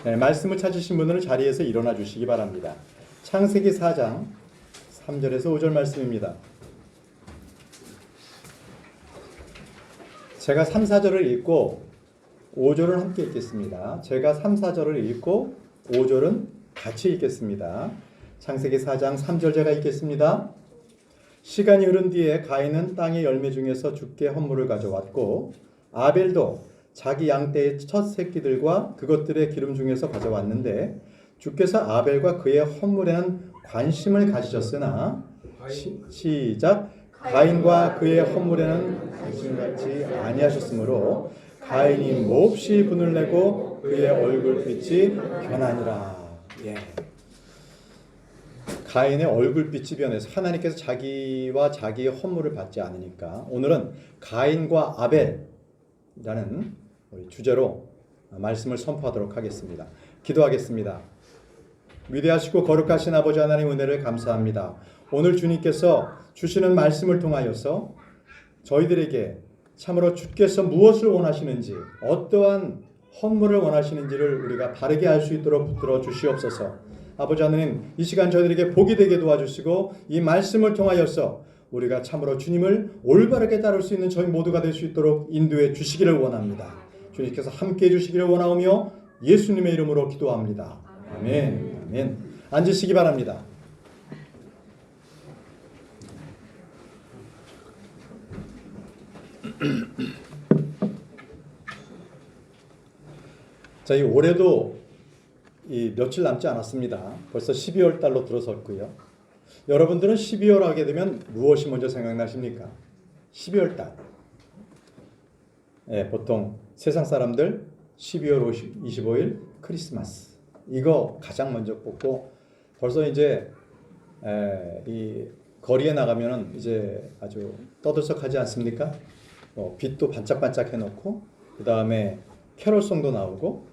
네, 말씀을 찾으신 분들은 자리에서 일어나 주시기 바랍니다. 창세기 4장 3절에서 5절 말씀입니다. 제가 3, 4절을 읽고 5절을 함께 읽겠습니다. 제가 3, 4절을 읽고 5절은 같이 읽겠습니다. 창세기 4장 3절 제가 읽겠습니다. 시간이 흐른 뒤에 가인은 땅의 열매 중에서 주께 헌물을 가져왔고 아벨도 자기 양떼의 첫 새끼들과 그것들의 기름 중에서 가져왔는데 주께서 아벨과 그의 헌물에는 관심을 가지셨으나 시작 가인과 그의 헌물에는 관심 갖지 아니하셨으므로 가인이 몹시 분을 내고 그의 얼굴빛이 변하니라. 예. 가인의 얼굴빛이 변해서 하나님께서 자기와 자기의 헌물을 받지 않으니까 오늘은 가인과 아벨이라는 우리 주제로 말씀을 선포하도록 하겠습니다. 기도하겠습니다. 위대하시고 거룩하신 아버지 하나님 은혜를 감사합니다. 오늘 주님께서 주시는 말씀을 통하여서 저희들에게 참으로 주께서 무엇을 원하시는지 어떠한 헌물을 원하시는지를 우리가 바르게 알 수 있도록 붙들어 주시옵소서. 아버지 하나님 이 시간 저희들에게 복이 되게 도와주시고 이 말씀을 통하여서 우리가 참으로 주님을 올바르게 따를 수 있는 저희 모두가 될 수 있도록 인도해 주시기를 원합니다. 주님께서 함께해 주시기를 원하오며 예수님의 이름으로 기도합니다. 아멘. 아멘. 앉으시기 바랍니다. 자, 이 올해도 이 며칠 남지 않았습니다. 벌써 12월 달로 들어섰고요. 여러분들은 12월 하게 되면 무엇이 먼저 생각나십니까? 12월 달. 예, 보통 세상 사람들 12월 25일 크리스마스 이거 가장 먼저 뽑고 벌써 이제 이 거리에 나가면은 이제 아주 떠들썩하지 않습니까? 빛도 반짝반짝 해놓고 그 다음에 캐롤송도 나오고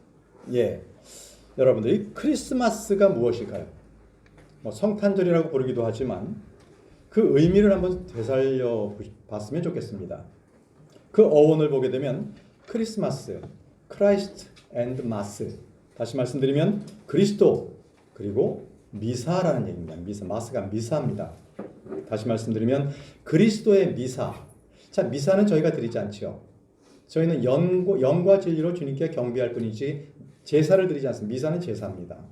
예, 여러분들이 크리스마스가 무엇일까요? 성탄절이라고 부르기도 하지만 그 의미를 한번 되살려 봤으면 좋겠습니다. 그 어원을 보게 되면 크리스마스, 크라이스트 앤드 마스 다시 말씀드리면 그리스도 그리고 미사라는 얘기입니다. 미사, 마스가 미사입니다. 다시 말씀드리면 그리스도의 미사. 자, 미사는 저희가 드리지 않죠. 저희는 영과 진리로 주님께 경배할 뿐이지 제사를 드리지 않습니다. 미사는 제사입니다.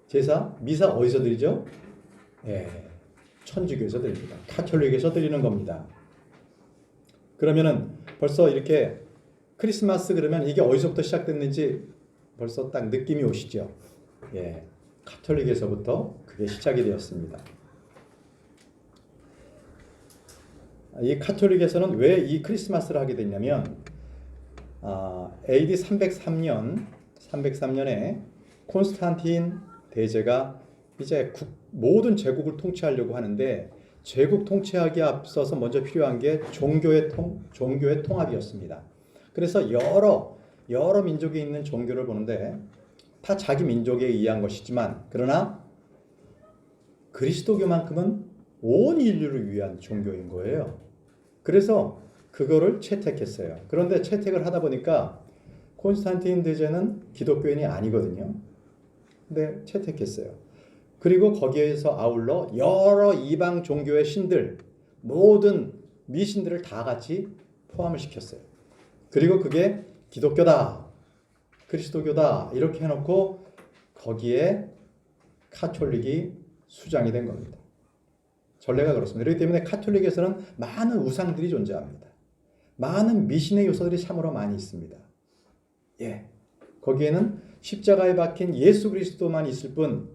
제사, 미사 어디서 드리죠? 예, 천주교에서 드립니다. 카톨릭에서 드리는 겁니다. 그러면은 벌써 이렇게 크리스마스 그러면 이게 어디서부터 시작됐는지 벌써 딱 느낌이 오시죠? 예, 카톨릭에서부터 그게 시작이 되었습니다. 이 카톨릭에서는 왜 이 크리스마스를 하게 됐냐면 AD 303년에 콘스탄틴 대제가 이제 모든 제국을 통치하려고 하는데 제국 통치하기에 앞서서 먼저 필요한 게 종교의 통합이었습니다. 그래서 여러 민족이 있는 종교를 보는데 다 자기 민족에 의한 것이지만 그러나 그리스도교만큼은 온 인류를 위한 종교인 거예요. 그래서 그거를 채택했어요. 그런데 채택을 하다 보니까 콘스탄틴 대제는 기독교인이 아니거든요. 근데 채택했어요. 그리고 거기에서 아울러 여러 이방 종교의 신들, 모든 미신들을 다 같이 포함을 시켰어요. 그리고 그게 기독교다, 그리스도교다 이렇게 해놓고 거기에 카톨릭이 수장이 된 겁니다. 전례가 그렇습니다. 그렇기 때문에 카톨릭에서는 많은 우상들이 존재합니다. 많은 미신의 요소들이 참으로 많이 있습니다. 예, 거기에는 십자가에 박힌 예수 그리스도만 있을 뿐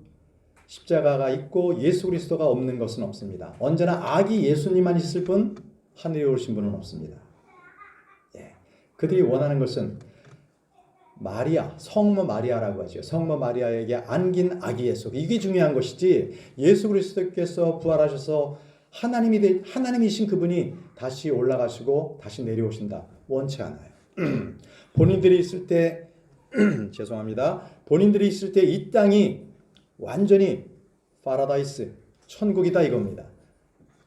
십자가가 있고 예수 그리스도가 없는 것은 없습니다. 언제나 아기 예수님만 있을 뿐 하늘에 오신 분은 없습니다. 예, 그들이 원하는 것은 마리아, 성모 마리아라고 하죠. 성모 마리아에게 안긴 아기 예수. 이게 중요한 것이지 예수 그리스도께서 부활하셔서 하나님이신 그분이 다시 올라가시고 다시 내려오신다. 원치 않아요. 본인들이 있을 때 죄송합니다. 본인들이 있을 때 이 땅이 완전히 파라다이스, 천국이다 이겁니다.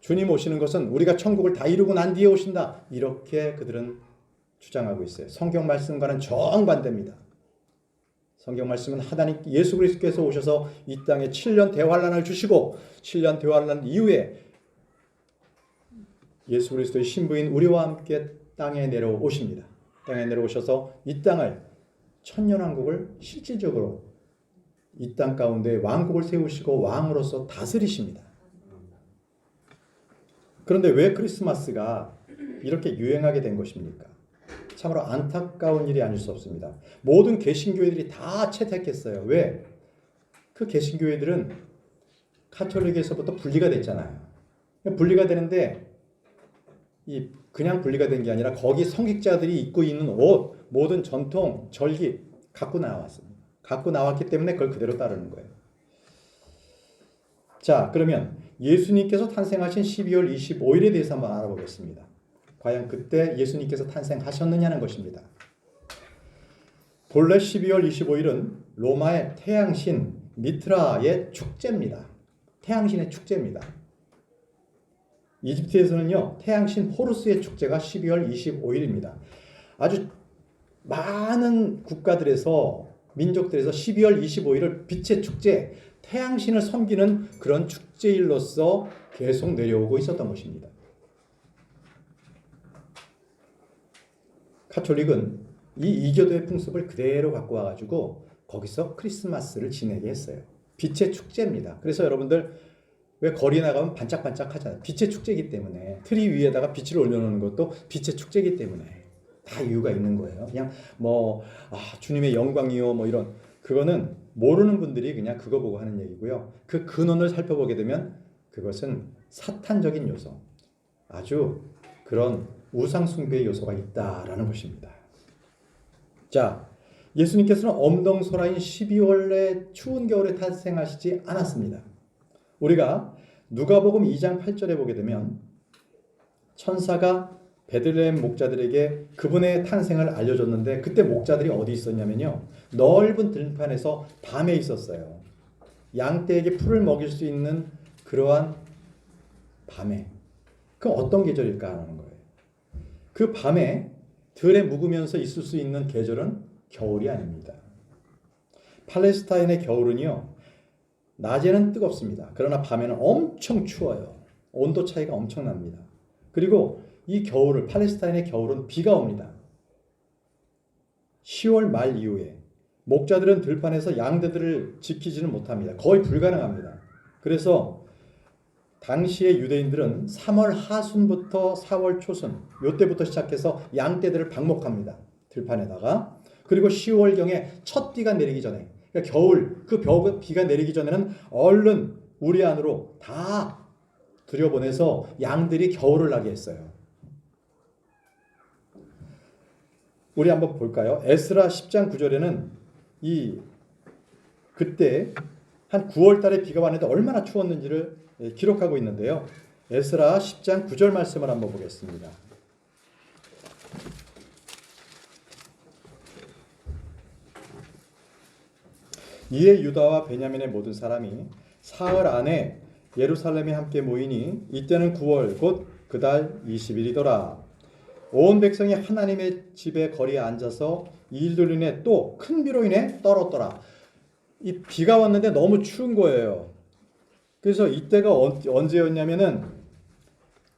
주님 오시는 것은 우리가 천국을 다 이루고 난 뒤에 오신다. 이렇게 그들은 주장하고 있어요. 성경 말씀과는 정반대입니다. 성경 말씀은 하나님 예수 그리스도께서 오셔서 이 땅에 7년 대환란을 주시고 7년 대환란 이후에 예수 그리스도의 신부인 우리와 함께 땅에 내려오십니다. 땅에 내려오셔서 이 땅을 천년왕국을 실질적으로 이 땅 가운데 왕국을 세우시고 왕으로서 다스리십니다. 그런데 왜 크리스마스가 이렇게 유행하게 된 것입니까? 참으로 안타까운 일이 아닐 수 없습니다. 모든 개신교회들이 다 채택했어요. 왜? 그 개신교회들은 가톨릭에서부터 분리가 됐잖아요. 분리가 되는데 그냥 분리가 된 게 아니라 거기 성직자들이 입고 있는 옷, 모든 전통, 절기 갖고 나왔습니다. 갖고 나왔기 때문에 그걸 그대로 따르는 거예요. 자, 그러면 예수님께서 탄생하신 12월 25일에 대해서 한번 알아보겠습니다. 과연 그때 예수님께서 탄생하셨느냐는 것입니다. 본래 12월 25일은 로마의 태양신 미트라의 축제입니다. 태양신의 축제입니다. 이집트에서는요, 태양신 호루스의 축제가 12월 25일입니다. 아주 많은 국가들에서, 민족들에서 12월 25일을 빛의 축제, 태양신을 섬기는 그런 축제일로서 계속 내려오고 있었던 것입니다. 가톨릭은 이 이교도의 풍습을 그대로 갖고 와가지고 거기서 크리스마스를 지내게 했어요. 빛의 축제입니다. 그래서 여러분들 왜 거리 나가면 반짝반짝 하잖아요. 빛의 축제이기 때문에. 트리 위에다가 빛을 올려놓는 것도 빛의 축제이기 때문에 다 이유가 있는 거예요. 그냥 주님의 영광이요 이런, 그거는 모르는 분들이 그냥 그거 보고 하는 얘기고요. 그 근원을 살펴보게 되면 그것은 사탄적인 요소, 아주 그런 우상 숭배의 요소가 있다라는 것입니다. 자, 예수님께서는 엄동설화인 12월의 추운 겨울에 탄생하시지 않았습니다. 우리가 누가복음 2장 8절에 보게 되면 천사가 베들레헴 목자들에게 그분의 탄생을 알려줬는데 그때 목자들이 어디 있었냐면요, 넓은 들판에서 밤에 있었어요. 양떼에게 풀을 먹일 수 있는 그러한 밤에. 그 어떤 계절일까 하는 거예요. 그 밤에 들에 묵으면서 있을 수 있는 계절은 겨울이 아닙니다. 팔레스타인의 겨울은요, 낮에는 뜨겁습니다. 그러나 밤에는 엄청 추워요. 온도 차이가 엄청납니다. 그리고 이 겨울을, 팔레스타인의 겨울은 비가 옵니다. 10월 말 이후에 목자들은 들판에서 양떼들을 지키지는 못합니다. 거의 불가능합니다. 그래서 당시의 유대인들은 3월 하순부터 4월 초순, 요때부터 시작해서 양떼들을 방목합니다. 들판에다가. 그리고 10월경에 첫 비가 내리기 전에, 그러니까 겨울, 비가 내리기 전에는 얼른 우리 안으로 다 들여보내서 양들이 겨울을 나게 했어요. 우리 한번 볼까요? 에스라 10장 9절에는 그때 한 9월 달에 비가 왔는데 얼마나 추웠는지를 기록하고 있는데요. 에스라 10장 9절 말씀을 한번 보겠습니다. 이에 유다와 베냐민의 모든 사람이 사흘 안에 예루살렘에 함께 모이니 이때는 9월 곧 그 달 20일이더라. 온 백성이 하나님의 집에 거리에 앉아서 이 일들로 인해 또 큰 비로 인해 떨었더라. 이 비가 왔는데 너무 추운 거예요. 그래서 이때가 언제였냐면은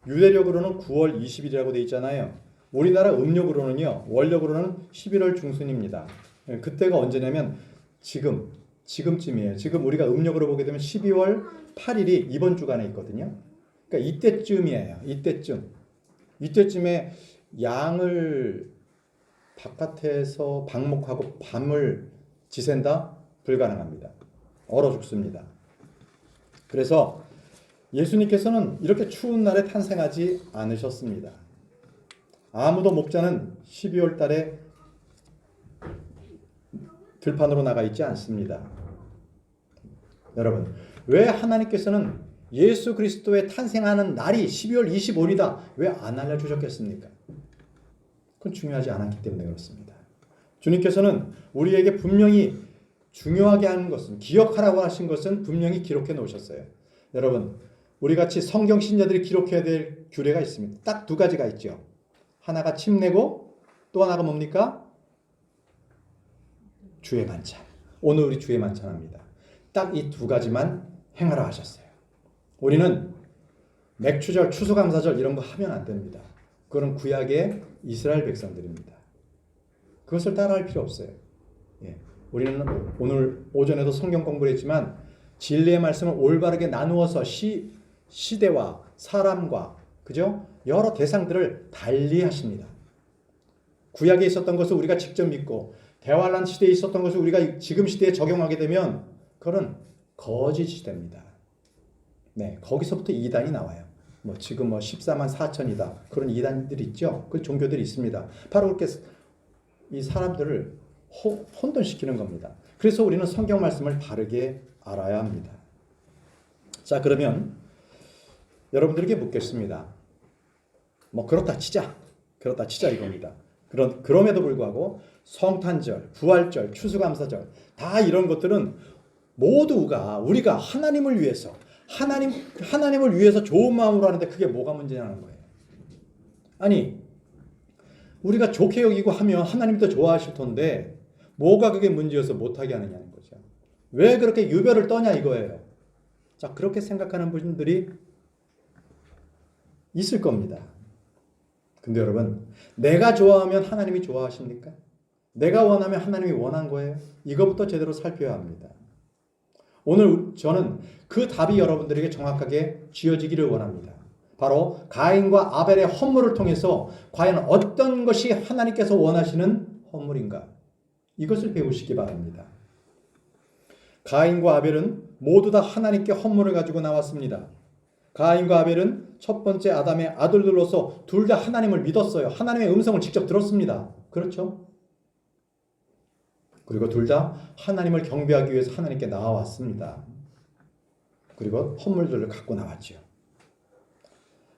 유대력으로는 9월 20일이라고 되어 있잖아요. 우리나라 음력으로는요, 월력으로는 11월 중순입니다. 그때가 언제냐면 지금쯤이에요. 지금 우리가 음력으로 보게 되면 12월 8일이 이번 주간에 있거든요. 그러니까 이때쯤이에요. 이때쯤에 양을 바깥에서 방목하고 밤을 지샌다? 불가능합니다. 얼어 죽습니다. 그래서 예수님께서는 이렇게 추운 날에 탄생하지 않으셨습니다. 아무도 목자는 12월 달에 들판으로 나가 있지 않습니다. 여러분, 왜 하나님께서는 예수 그리스도의 탄생하는 날이 12월 25일이다 왜 안 알려주셨겠습니까? 그건 중요하지 않았기 때문에 그렇습니다. 주님께서는 우리에게 분명히 중요하게 하는 것은, 기억하라고 하신 것은 분명히 기록해 놓으셨어요. 여러분, 우리같이 성경 신자들이 기록해야 될 규례가 있습니다. 딱 두 가지가 있죠. 하나가 침례고 또 하나가 뭡니까? 주의 만찬. 오늘 우리 주에 만찬합니다. 딱 이 두 가지만 행하라 하셨어요. 우리는 맥추절, 추수감사절 이런 거 하면 안 됩니다. 그건 구약의 이스라엘 백성들입니다. 그것을 따라할 필요 없어요. 예. 우리는 오늘 오전에도 성경 공부를 했지만 진리의 말씀을 올바르게 나누어서 시대와 사람과 그죠? 여러 대상들을 달리 하십니다. 구약에 있었던 것을 우리가 직접 믿고 대환란 시대에 있었던 것을 우리가 지금 시대에 적용하게 되면 그건 거짓 시대입니다. 네, 거기서부터 이단이 나와요. 지금 14만 4천이다. 그런 이단들이 있죠. 그 종교들이 있습니다. 바로 그렇게 이 사람들을 혼돈시키는 겁니다. 그래서 우리는 성경 말씀을 바르게 알아야 합니다. 자, 그러면 여러분들에게 묻겠습니다. 그렇다 치자 이겁니다. 그럼에도 불구하고 성탄절, 부활절, 추수감사절 다 이런 것들은 모두가 우리가 하나님을 위해서 하나님을 위해서 좋은 마음으로 하는데 그게 뭐가 문제냐는 거예요. 아니 우리가 좋게 여기고 하면 하나님도 좋아하실 텐데 뭐가 그게 문제여서 못하게 하느냐는 거죠. 왜 그렇게 유별을 떠냐 이거예요. 자, 그렇게 생각하는 분들이 있을 겁니다. 근데 여러분, 내가 좋아하면 하나님이 좋아하십니까? 내가 원하면 하나님이 원한 거예요? 이것부터 제대로 살펴야 합니다. 오늘 저는 그 답이 여러분들에게 정확하게 쥐어지기를 원합니다. 바로 가인과 아벨의 헌물을 통해서 과연 어떤 것이 하나님께서 원하시는 헌물인가? 이것을 배우시기 바랍니다. 가인과 아벨은 모두 다 하나님께 헌물을 가지고 나왔습니다. 가인과 아벨은 첫 번째 아담의 아들들로서 둘 다 하나님을 믿었어요. 하나님의 음성을 직접 들었습니다. 그렇죠? 그리고 둘 다 하나님을 경배하기 위해서 하나님께 나와왔습니다. 그리고 헌물들을 갖고 나왔죠.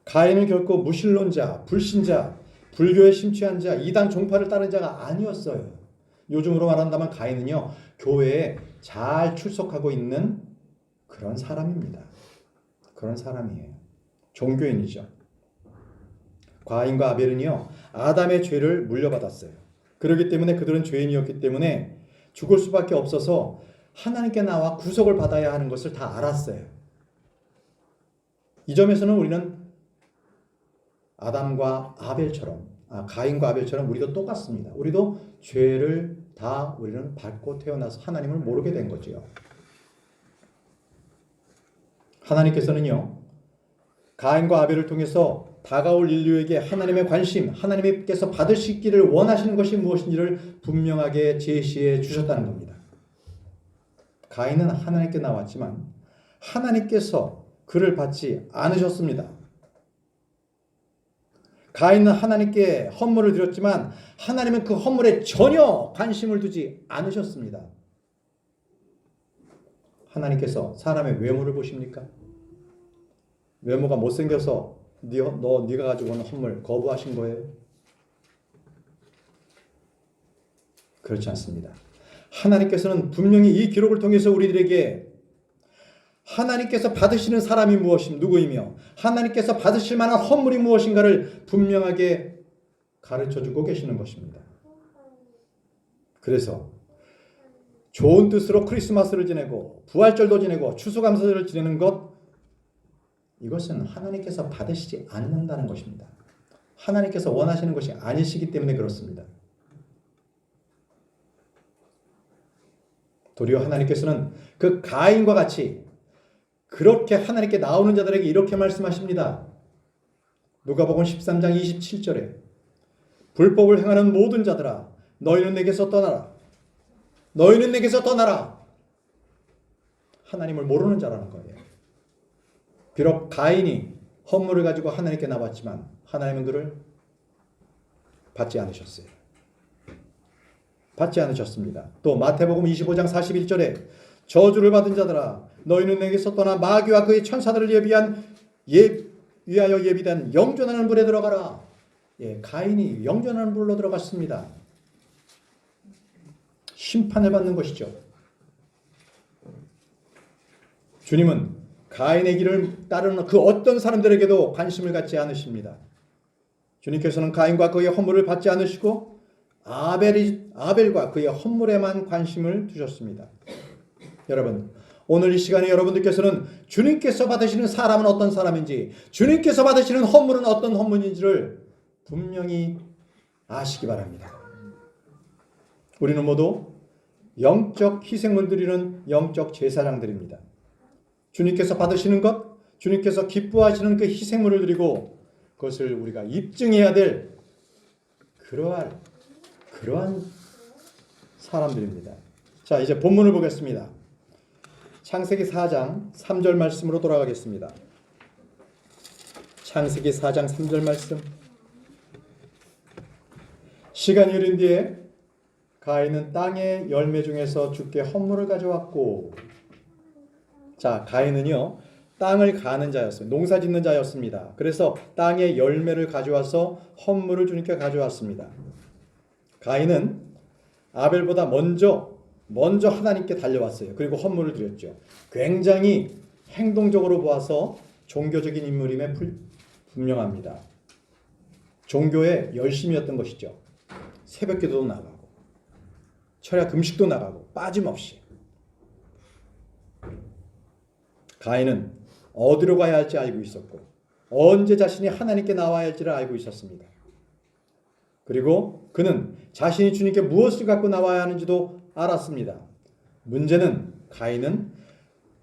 가인은 결코 무신론자, 불신자, 불교에 심취한 자, 이단 종파를 따른 자가 아니었어요. 요즘으로 말한다면 가인은요, 교회에 잘 출석하고 있는 그런 사람입니다. 그런 사람이에요. 종교인이죠. 가인과 아벨은요, 아담의 죄를 물려받았어요. 그렇기 때문에 그들은 죄인이었기 때문에 죽을 수밖에 없어서 하나님께 나와 구속을 받아야 하는 것을 다 알았어요. 이 점에서는 우리는 아담과 아벨처럼, 가인과 아벨처럼 우리도 똑같습니다. 우리도 죄를 다 우리는 밟고 태어나서 하나님을 모르게 된 거죠. 하나님께서는요, 가인과 아벨을 통해서 다가올 인류에게 하나님의 관심, 하나님께서 받으시기를 원하시는 것이 무엇인지를 분명하게 제시해 주셨다는 겁니다. 가인은 하나님께 나왔지만 하나님께서 그를 받지 않으셨습니다. 가인은 하나님께 헌물을 드렸지만 하나님은 그 헌물에 전혀 관심을 두지 않으셨습니다. 하나님께서 사람의 외모를 보십니까? 외모가 못생겨서 네가 가지고 오는 헌물 거부하신 거예요? 그렇지 않습니다. 하나님께서는 분명히 이 기록을 통해서 우리들에게 하나님께서 받으시는 사람이 누구이며 하나님께서 받으실 만한 헌물이 무엇인가를 분명하게 가르쳐주고 계시는 것입니다. 그래서 좋은 뜻으로 크리스마스를 지내고 부활절도 지내고 추수감사절을 지내는 것, 이것은 하나님께서 받으시지 않는다는 것입니다. 하나님께서 원하시는 것이 아니시기 때문에 그렇습니다. 도리어 하나님께서는 그 가인과 같이 그렇게 하나님께 나오는 자들에게 이렇게 말씀하십니다. 누가복음 13장 27절에 불법을 행하는 모든 자들아 너희는 내게서 떠나라. 너희는 내게서 떠나라. 하나님을 모르는 자라는 거예요. 비록 가인이 헌물을 가지고 하나님께 나왔지만 하나님은 그를 받지 않으셨어요. 받지 않으셨습니다. 또 마태복음 25장 41절에 저주를 받은 자들아 너희는 내게서 떠나 마귀와 그의 천사들을 위하여 예비된 영존하는 불에 들어가라. 가인이 영존하는 불로 들어갔습니다. 심판을 받는 것이죠. 주님은 가인의 길을 따르는 그 어떤 사람들에게도 관심을 갖지 않으십니다. 주님께서는 가인과 그의 헌물을 받지 않으시고 아벨과 그의 헌물에만 관심을 두셨습니다. 여러분, 오늘 이 시간에 여러분들께서는 주님께서 받으시는 사람은 어떤 사람인지, 주님께서 받으시는 헌물은 어떤 헌물인지를 분명히 아시기 바랍니다. 우리는 모두 영적 희생을 드리는 영적 제사장들입니다. 주님께서 받으시는 것, 주님께서 기뻐하시는 그 희생물을 드리고 그것을 우리가 입증해야 될 그러한 사람들입니다. 자, 이제 본문을 보겠습니다. 창세기 4장 3절 말씀으로 돌아가겠습니다. 창세기 4장 3절 말씀. 시간이 흐른 뒤에 가인은 땅의 열매 중에서 주께 헌물을 가져왔고, 자, 가인은요 땅을 가는 자였어요. 농사 짓는 자였습니다. 그래서 땅의 열매를 가져와서 헌물을 주님께 가져왔습니다. 가인은 아벨보다 먼저 하나님께 달려왔어요. 그리고 헌물을 드렸죠. 굉장히 행동적으로 보아서 종교적인 인물임에 분명합니다. 종교에 열심이었던 것이죠. 새벽기도도 나가고 철야 금식도 나가고 빠짐없이. 가인은 어디로 가야 할지 알고 있었고 언제 자신이 하나님께 나와야 할지를 알고 있었습니다. 그리고 그는 자신이 주님께 무엇을 갖고 나와야 하는지도 알았습니다. 문제는 가인은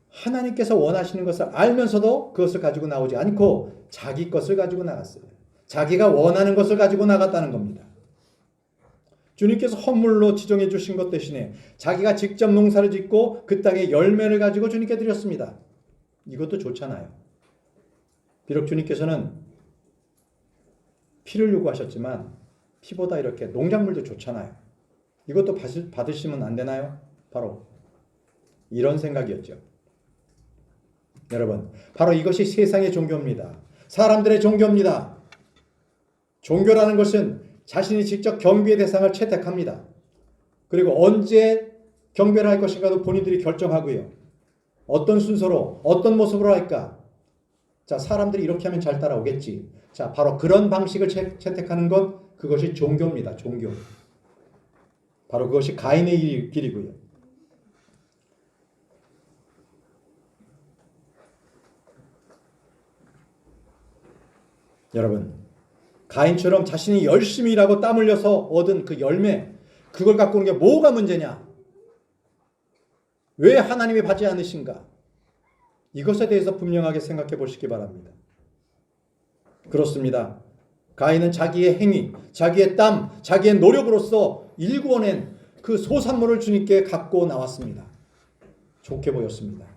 하나님께서 원하시는 것을 알면서도 그것을 가지고 나오지 않고 자기 것을 가지고 나갔어요. 자기가 원하는 것을 가지고 나갔다는 겁니다. 주님께서 헌물로 지정해 주신 것 대신에 자기가 직접 농사를 짓고 그 땅의 열매를 가지고 주님께 드렸습니다. 이것도 좋잖아요. 비록 주님께서는 피를 요구하셨지만 피보다 이렇게 농작물도 좋잖아요. 이것도 받으시면 안 되나요? 바로 이런 생각이었죠. 여러분, 바로 이것이 세상의 종교입니다. 사람들의 종교입니다. 종교라는 것은 자신이 직접 경배의 대상을 채택합니다. 그리고 언제 경배를 할 것인가도 본인들이 결정하고요. 어떤 순서로, 어떤 모습으로 할까? 자, 사람들이 이렇게 하면 잘 따라오겠지. 자, 바로 그런 방식을 채택하는 것, 그것이 종교입니다. 종교. 바로 그것이 가인의 길이고요. 여러분, 가인처럼 자신이 열심히 일하고 땀 흘려서 얻은 그 열매, 그걸 갖고 오는 게 뭐가 문제냐? 왜 하나님이 받지 않으신가? 이것에 대해서 분명하게 생각해 보시기 바랍니다. 그렇습니다. 가인은 자기의 행위, 자기의 땀, 자기의 노력으로서 일구어낸 그 소산물을 주님께 갖고 나왔습니다. 좋게 보였습니다.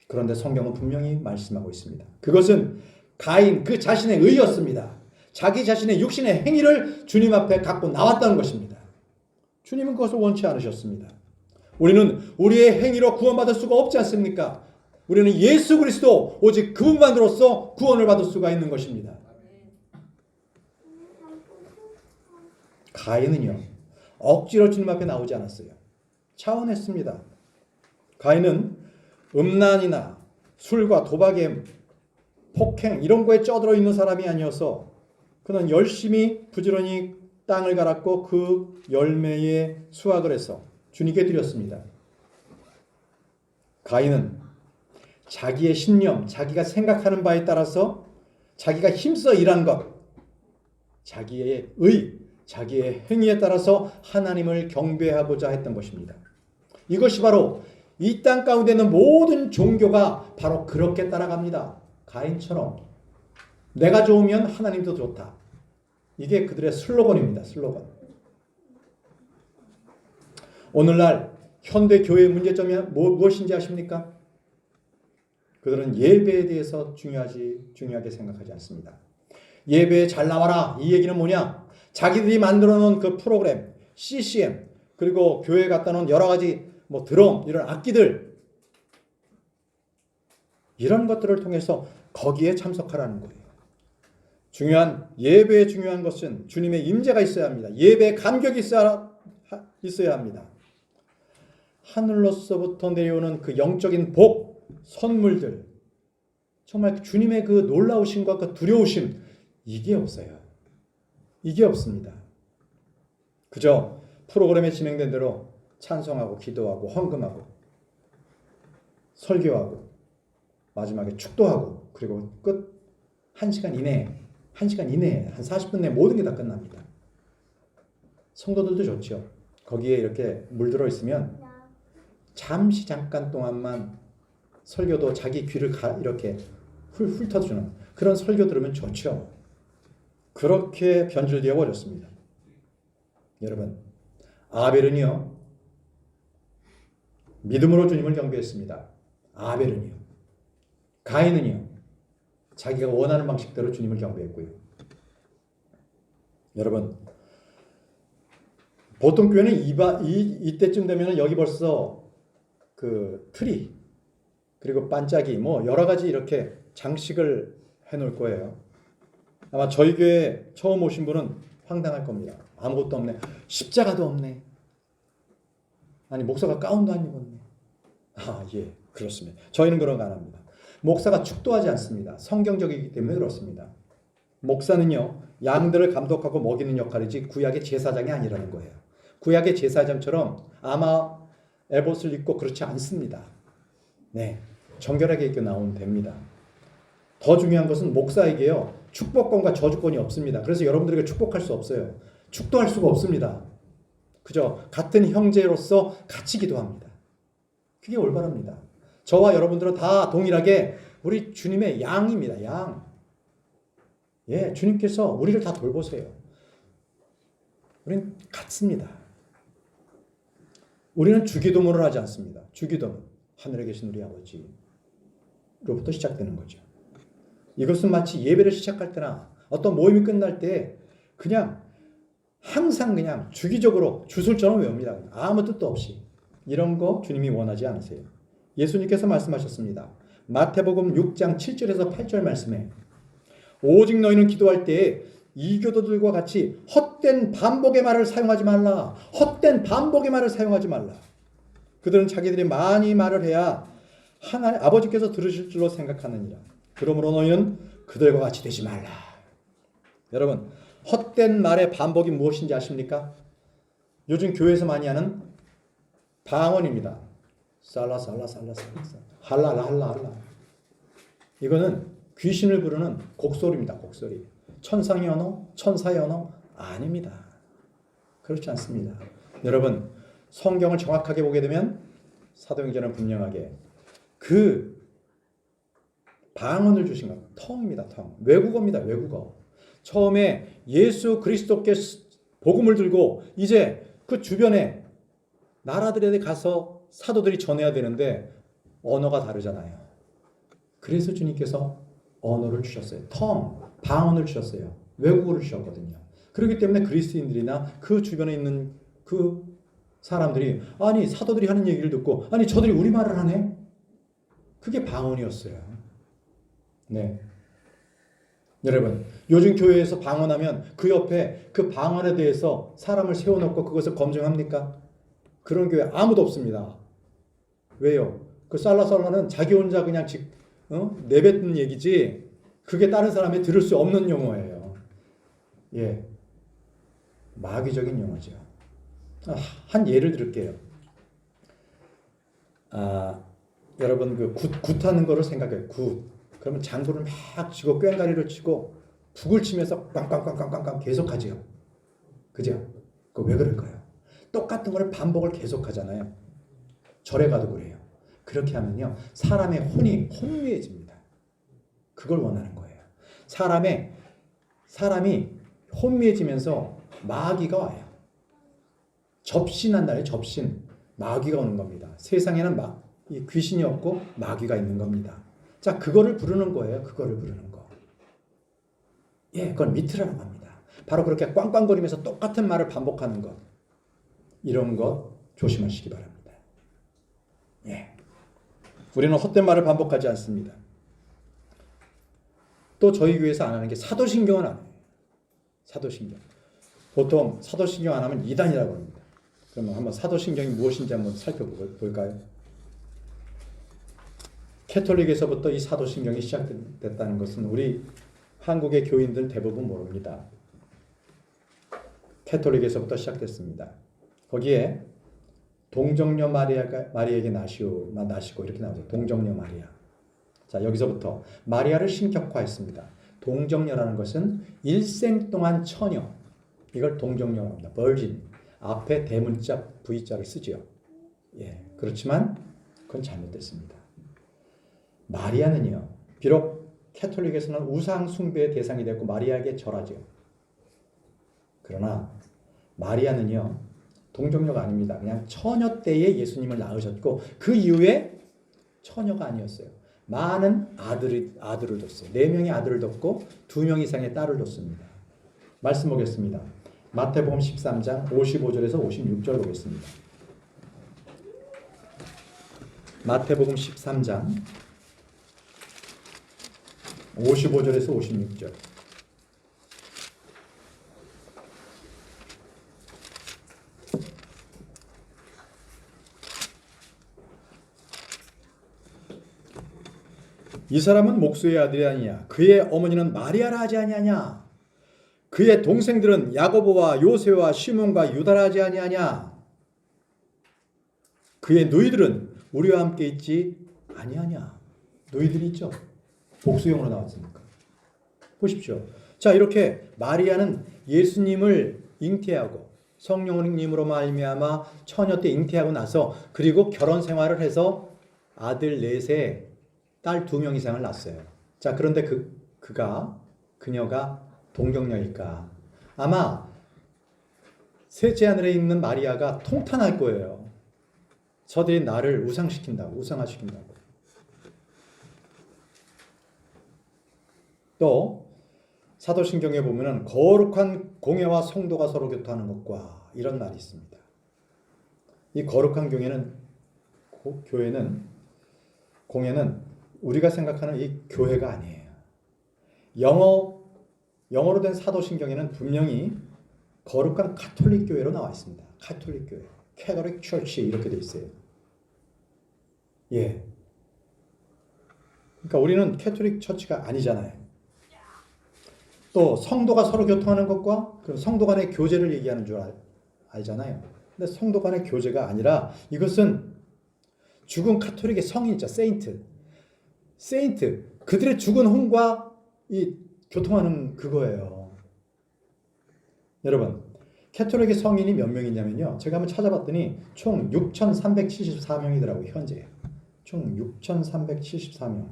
그런데 성경은 분명히 말씀하고 있습니다. 그것은 가인 그 자신의 의였습니다. 자기 자신의 육신의 행위를 주님 앞에 갖고 나왔다는 것입니다. 주님은 그것을 원치 않으셨습니다. 우리는 우리의 행위로 구원받을 수가 없지 않습니까? 우리는 예수 그리스도 오직 그분만으로서 구원을 받을 수가 있는 것입니다. 가인은요, 억지로 주님 앞에 나오지 않았어요. 차원했습니다. 가인은 음란이나 술과 도박에 폭행 이런 거에 쩌들어 있는 사람이 아니어서 그는 열심히 부지런히 땅을 갈았고 그 열매에 수확을 해서 주님께 드렸습니다. 가인은 자기의 신념, 자기가 생각하는 바에 따라서 자기가 힘써 일한 것, 자기의 의, 자기의 행위에 따라서 하나님을 경배하고자 했던 것입니다. 이것이 바로 이 땅 가운데 있는 모든 종교가 바로 그렇게 따라갑니다. 가인처럼 내가 좋으면 하나님도 좋다. 이게 그들의 슬로건입니다. 슬로건. 오늘날 현대 교회의 문제점이 무엇인지 아십니까? 그들은 예배에 대해서 중요하게 생각하지 않습니다. 예배에 잘 나와라. 이 얘기는 뭐냐? 자기들이 만들어 놓은 그 프로그램, CCM, 그리고 교회에 갖다 놓은 여러 가지 드럼, 이런 악기들, 이런 것들을 통해서 거기에 참석하라는 거예요. 예배에 중요한 것은 주님의 임재가 있어야 합니다. 예배에 감격이 있어야 합니다. 하늘로서부터 내려오는 그 영적인 복, 선물들, 정말 주님의 그 놀라우심과 그 두려우심, 이게 없어요. 이게 없습니다. 그저 프로그램에 진행된 대로 찬송하고 기도하고 헌금하고 설교하고 마지막에 축도하고 그리고 끝 1시간 이내에 한 40분 내에 모든 게 다 끝납니다. 성도들도 좋죠. 거기에 이렇게 물들어 있으면 잠시 잠깐 동안만 설교도 자기 귀를 이렇게 훑어주는 그런 설교 들으면 좋죠. 그렇게 변질되어 버렸습니다. 여러분, 아벨은요 믿음으로 주님을 경배했습니다. 아벨은요. 가인은요 자기가 원하는 방식대로 주님을 경배했고요. 여러분, 보통 교회는 이때쯤 되면 여기 벌써 그 트리 그리고 반짝이 뭐 여러 가지 이렇게 장식을 해놓을 거예요. 아마 저희 교회 처음 오신 분은 황당할 겁니다. 아무것도 없네. 십자가도 없네. 아니 목사가 가운도 안 입었네. 아, 예, 그렇습니다. 저희는 그런 거 안 합니다. 목사가 축도하지 않습니다. 성경적이기 때문에 그렇습니다. 목사는요 양들을 감독하고 먹이는 역할이지 구약의 제사장이 아니라는 거예요. 구약의 제사장처럼 아마 에봇을 입고 그렇지 않습니다. 네, 정결하게 입고 나오면 됩니다. 더 중요한 것은 목사에게요 축복권과 저주권이 없습니다. 그래서 여러분들에게 축복할 수 없어요. 축도할 수가 없습니다. 그저 같은 형제로서 같이 기도합니다. 그게 올바릅니다. 저와 여러분들은 다 동일하게 우리 주님의 양입니다. 양. 예, 주님께서 우리를 다 돌보세요. 우리는 같습니다. 우리는 주기도문을 하지 않습니다. 주기도문, 하늘에 계신 우리 아버지로부터 시작되는 거죠. 이것은 마치 예배를 시작할 때나 어떤 모임이 끝날 때 그냥 항상 그냥 주기적으로 주술처럼 외웁니다. 아무 뜻도 없이. 이런 거 주님이 원하지 않으세요. 예수님께서 말씀하셨습니다. 마태복음 6장 7절에서 8절 말씀에 오직 너희는 기도할 때에 이교도들과 같이 헛된 반복의 말을 사용하지 말라. 헛된 반복의 말을 사용하지 말라. 그들은 자기들이 많이 말을 해야 하나님 아버지께서 들으실 줄로 생각하느니라. 그러므로 너희는 그들과 같이 되지 말라. 여러분, 헛된 말의 반복이 무엇인지 아십니까? 요즘 교회에서 많이 하는 방언입니다. 살라 할라. 이거는 귀신을 부르는 곡소리입니다. 곡소리. 천상의 언어, 천사의 언어 아닙니다. 그렇지 않습니다. 여러분, 성경을 정확하게 보게 되면 사도행전은 분명하게 그 방언을 주신 것, 텅입니다. 텅. 외국어입니다. 외국어. 처음에 예수 그리스도께 복음을 들고 이제 그 주변에 나라들에 가서 사도들이 전해야 되는데 언어가 다르잖아요. 그래서 주님께서 언어를 주셨어요. 텅, 방언을 주셨어요. 외국어를 주셨거든요. 그렇기 때문에 그리스도인들이나 그 주변에 있는 그 사람들이 아니 사도들이 하는 얘기를 듣고 아니 저들이 우리말을 하네? 그게 방언이었어요. 네. 여러분, 요즘 교회에서 방언하면 그 옆에 그 방언에 대해서 사람을 세워놓고 그것을 검증합니까? 그런 교회 아무도 없습니다. 왜요? 그 살라살라는 자기 혼자 그냥 내뱉는 얘기지 그게 다른 사람이 들을 수 없는 용어예요. 예, 마귀적인 용어죠. 한 예를 들을게요. 여러분 그 굿하는 거를 생각해요. 굿. 그러면 장구를 막 치고 꽹과리를 치고 북을 치면서 꽝꽝꽝꽝꽝 계속하죠. 그죠? 그 왜 그럴까요? 똑같은 걸 반복을 계속하잖아요. 절에 가도 그래요. 그렇게 하면요 사람의 혼이 혼미해집니다. 그걸 원하는 거예요. 사람이 혼미해지면서 마귀가 와요. 접신한다는 접신. 마귀가 오는 겁니다. 세상에는 이 귀신이 없고 마귀가 있는 겁니다. 자, 그거를 부르는 거예요. 그거를 부르는 거. 예, 그건 미트라고 합니다. 바로 그렇게 꽝꽝거리면서 똑같은 말을 반복하는 것. 이런 것 조심하시기 바랍니다. 예. 우리는 헛된 말을 반복하지 않습니다. 또 저희 교회에서 안 하는 게 사도신경은 안 해요. 사도신경. 보통 사도신경 안 하면 이단이라고 합니다. 그러면 한번 사도신경이 무엇인지 한번 살펴볼까요? 캐톨릭에서부터 이 사도신경이 시작됐다는 것은 우리 한국의 교인들 대부분 모릅니다. 캐톨릭에서부터 시작됐습니다. 거기에 동정녀 마리아에게 나시고 이렇게 나오죠. 동정녀 마리아. 자, 여기서부터 마리아를 신격화했습니다. 동정녀라는 것은 일생 동안 처녀. 이걸 동정녀라고 합니다. virgin. 앞에 대문자 V자를 쓰지요. 예, 그렇지만 그건 잘못됐습니다. 마리아는요, 비록 캐톨릭에서는 우상 숭배의 대상이 됐고 마리아에게 절하죠. 그러나 마리아는요, 동정녀가 아닙니다. 그냥 처녀 때에 예수님을 낳으셨고 그 이후에 처녀가 아니었어요. 많은 아들을 뒀어요. 4명의 아들을 뒀고 2명 이상의 딸을 뒀습니다. 말씀 보겠습니다. 마태복음 13장 55절에서 56절 보겠습니다. 마태복음 13장 55절에서 56절. 이 사람은 목수의 아들이 아니냐? 그의 어머니는 마리아라 하지 아니하냐? 그의 동생들은 야고보와 요세와 시몬과 유다라 하지 아니하냐? 그의 누이들은 우리와 함께 있지 아니하냐? 누이들이 있죠. 복수형으로 나왔으니까. 보십시오. 자, 이렇게 마리아는 예수님을 잉태하고 성령님으로 말미암아 처녀 때 잉태하고 나서 그리고 결혼 생활을 해서 아들 4세, 딸 2명 이상을 낳았어요. 자, 그런데 그녀가 동정녀일까? 아마 셋째 하늘에 있는 마리아가 통탄할 거예요. 저들이 나를 우상화시킨다고. 또 사도신경에 보면은 거룩한 공예와 성도가 서로 교토하는 것과 이런 말이 있습니다. 이 거룩한 공예는 우리가 생각하는 이 교회가 아니에요. 영어로 된 사도신경에는 분명히 거룩한 가톨릭 교회로 나와 있습니다. 가톨릭 교회, 캐톨릭 처치 이렇게 돼 있어요. 예. 그러니까 우리는 캐톨릭 처치가 아니잖아요. 또 성도가 서로 교통하는 것과 성도 간의 교제를 얘기하는 줄 알잖아요. 근데 성도 간의 교제가 아니라 이것은 죽은 카톨릭의 성인이죠. 세인트. 그들의 죽은 혼과 이 교통하는 그거예요. 여러분, 캐톨릭의 성인이 몇 명이냐면요. 제가 한번 찾아봤더니 총 6,374명이더라고요. 현재. 총 6,374명.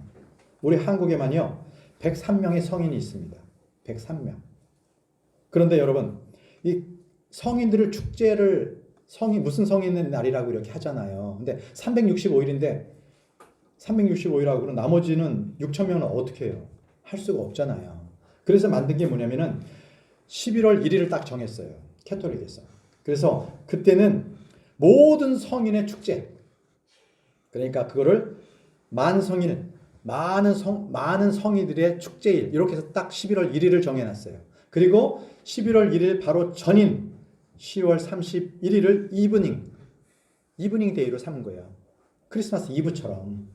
우리 한국에만요. 103명의 성인이 있습니다. 103명. 그런데 여러분, 이 성인들을 무슨 성인의 날이라고 이렇게 하잖아요. 근데 365일인데 365일하고 그럼 나머지는 6,000명은 어떻게 해요? 할 수가 없잖아요. 그래서 만든 게 뭐냐면은 11월 1일을 딱 정했어요. 캐톨릭에서. 그래서 그때는 모든 성인의 축제. 그러니까 그거를 많은 성인들의 축제일 이렇게 해서 딱 11월 1일을 정해놨어요. 그리고 11월 1일 바로 전인 10월 31일을 이브닝 데이로 삼은 거예요. 크리스마스 이브처럼.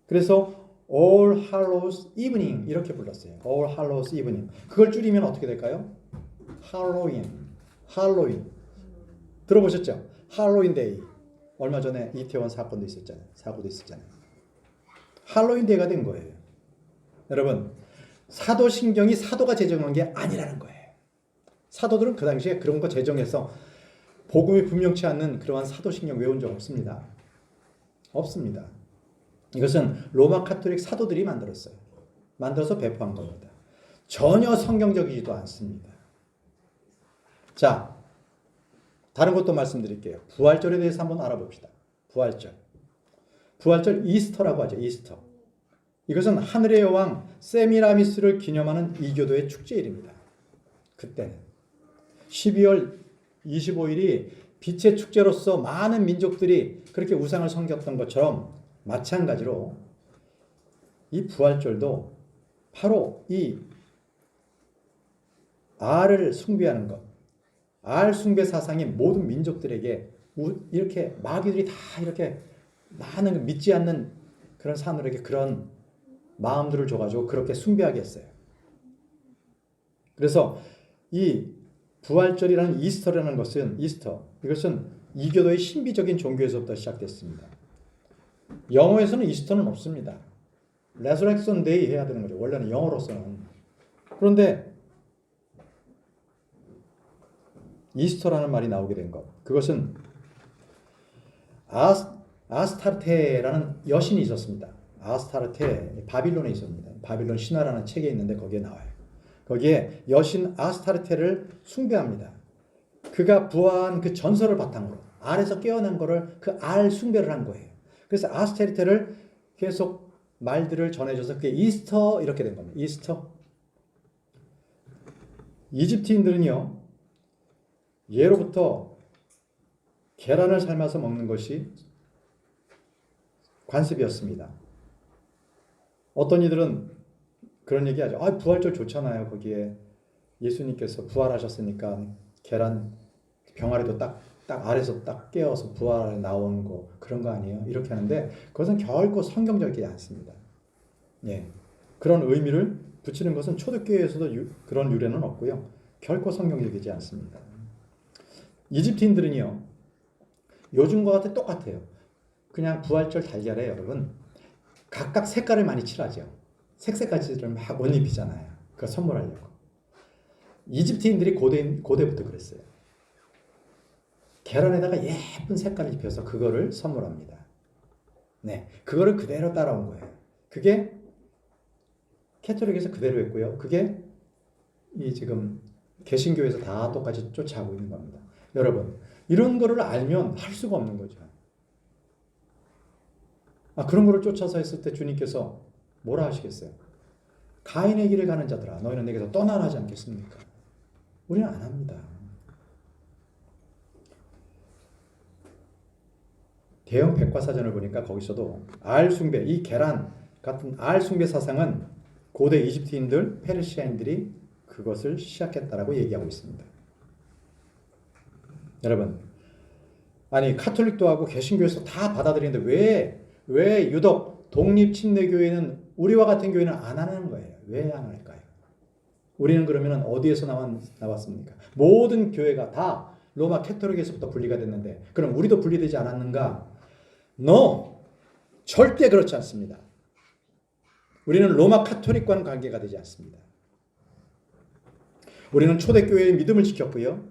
그래서 All Hallows Evening 이렇게 불렀어요. All Hallows Evening. 그걸 줄이면 어떻게 될까요? 할로윈. 들어보셨죠? 할로윈 데이. 얼마 전에 이태원 사고도 있었잖아요. 할로윈 데이가 된 거예요. 여러분, 사도신경이 사도가 제정한 게 아니라는 거예요. 사도들은 그 당시에 그런 거 제정해서 복음이 분명치 않는 그러한 사도신경 외운 적 없습니다. 없습니다. 이것은 로마 카톨릭 사도들이 만들어서 배포한 겁니다. 전혀 성경적이지도 않습니다. 자, 다른 것도 말씀드릴게요. 부활절에 대해서 한번 알아봅시다. 부활절 이스터라고 하죠. 이스터. 이것은 하늘의 여왕 세미라미스를 기념하는 이교도의 축제일입니다. 그때는 12월 25일이 빛의 축제로서 많은 민족들이 그렇게 우상을 섬겼던 것처럼 마찬가지로 이 부활절도 바로 이 알을 숭배하는 것, 알 숭배 사상이 모든 민족들에게 이렇게 마귀들이 다 이렇게 많은 믿지 않는 그런 사람들에게 그런 마음들을 줘가지고 그렇게 숭배하게 했어요. 그래서 이 부활절이라는 이스터라는 것은 이것은 이교도의 신비적인 종교에서부터 시작됐습니다. 영어에서는 이스터는 없습니다. 레서렉션 데이 해야 되는 거죠. 원래는 영어로서는. 그런데 이스터라는 말이 나오게 된 것. 그것은 아스타르테라는 여신이 있었습니다. 아스타르테, 바빌론에 있었습니다. 바빌론 신화라는 책에 있는데 거기에 나와요. 거기에 여신 아스타르테를 숭배합니다. 그가 부화한 그 전설을 바탕으로 알에서 깨어난 거를 그 알 숭배를 한 거예요. 그래서 아스타르테를 계속 말들을 전해줘서 그게 이스터 이렇게 된 겁니다. 이스터. 이집트인들은요, 예로부터 계란을 삶아서 먹는 것이 관습이었습니다. 어떤 이들은 그런 얘기하죠. 부활절 좋잖아요. 거기에 예수님께서 부활하셨으니까 계란 병아리도 딱 알에서 딱 깨어서 부활에 나오는 거 그런 거 아니에요? 이렇게 하는데 그것은 결코 성경적이지 않습니다. 예, 그런 의미를 붙이는 것은 초대교회에서도 그런 유래는 없고요. 결코 성경적이지 않습니다. 이집트인들은요, 요즘과 같이 똑같아요. 그냥 부활절 달걀에 여러분 각각 색깔을 많이 칠하죠. 색깔지를 막 옷 입히잖아요. 그거 선물하려고. 이집트인들이 고대부터 그랬어요. 계란에다가 예쁜 색깔을 입혀서 그거를 선물합니다. 네, 그거를 그대로 따라온 거예요. 그게 캐톨릭에서 그대로 했고요. 그게 이 지금 개신교에서 다 똑같이 쫓아가고 있는 겁니다. 여러분, 이런 거를 알면 할 수가 없는 거죠. 그런 거를 쫓아서 했을 때 주님께서 뭐라 하시겠어요? 가인의 길을 가는 자들아, 너희는 내게서 떠나라 하지 않겠습니까? 우리는 안 합니다. 대형 백과사전을 보니까 거기서도 알 숭배, 이 계란 같은 알 숭배 사상은 고대 이집트인들, 페르시아인들이 그것을 시작했다라고 얘기하고 있습니다. 여러분, 아니 카톨릭도 하고 개신교에서 다 받아들이는데 왜 유독 독립 침례교회는 우리와 같은 교회는 안 하는 거예요? 왜 안 할까요? 우리는 그러면 어디에서 나왔습니까? 모든 교회가 다 로마 캐톨릭에서부터 분리가 됐는데 그럼 우리도 분리되지 않았는가? No! 절대 그렇지 않습니다. 우리는 로마 카톨릭과는 관계가 되지 않습니다. 우리는 초대교회의 믿음을 지켰고요.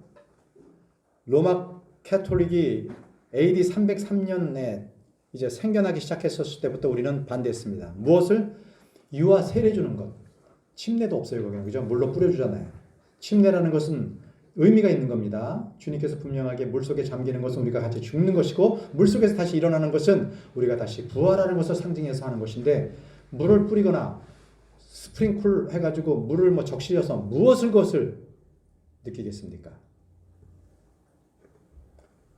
로마 캐톨릭이 AD 303년에 이제 생겨나기 시작했을 때부터 우리는 반대했습니다. 무엇을? 유아 세례 주는 것. 침례도 없어요, 거기는. 그죠? 물로 뿌려주잖아요. 침례라는 것은 의미가 있는 겁니다. 주님께서 분명하게 물속에 잠기는 것은 우리가 같이 죽는 것이고 물속에서 다시 일어나는 것은 우리가 다시 부활하는 것을 상징해서 하는 것인데 물을 뿌리거나 스프링클 해가지고 물을 적시려서 무엇을 그것을 느끼겠습니까?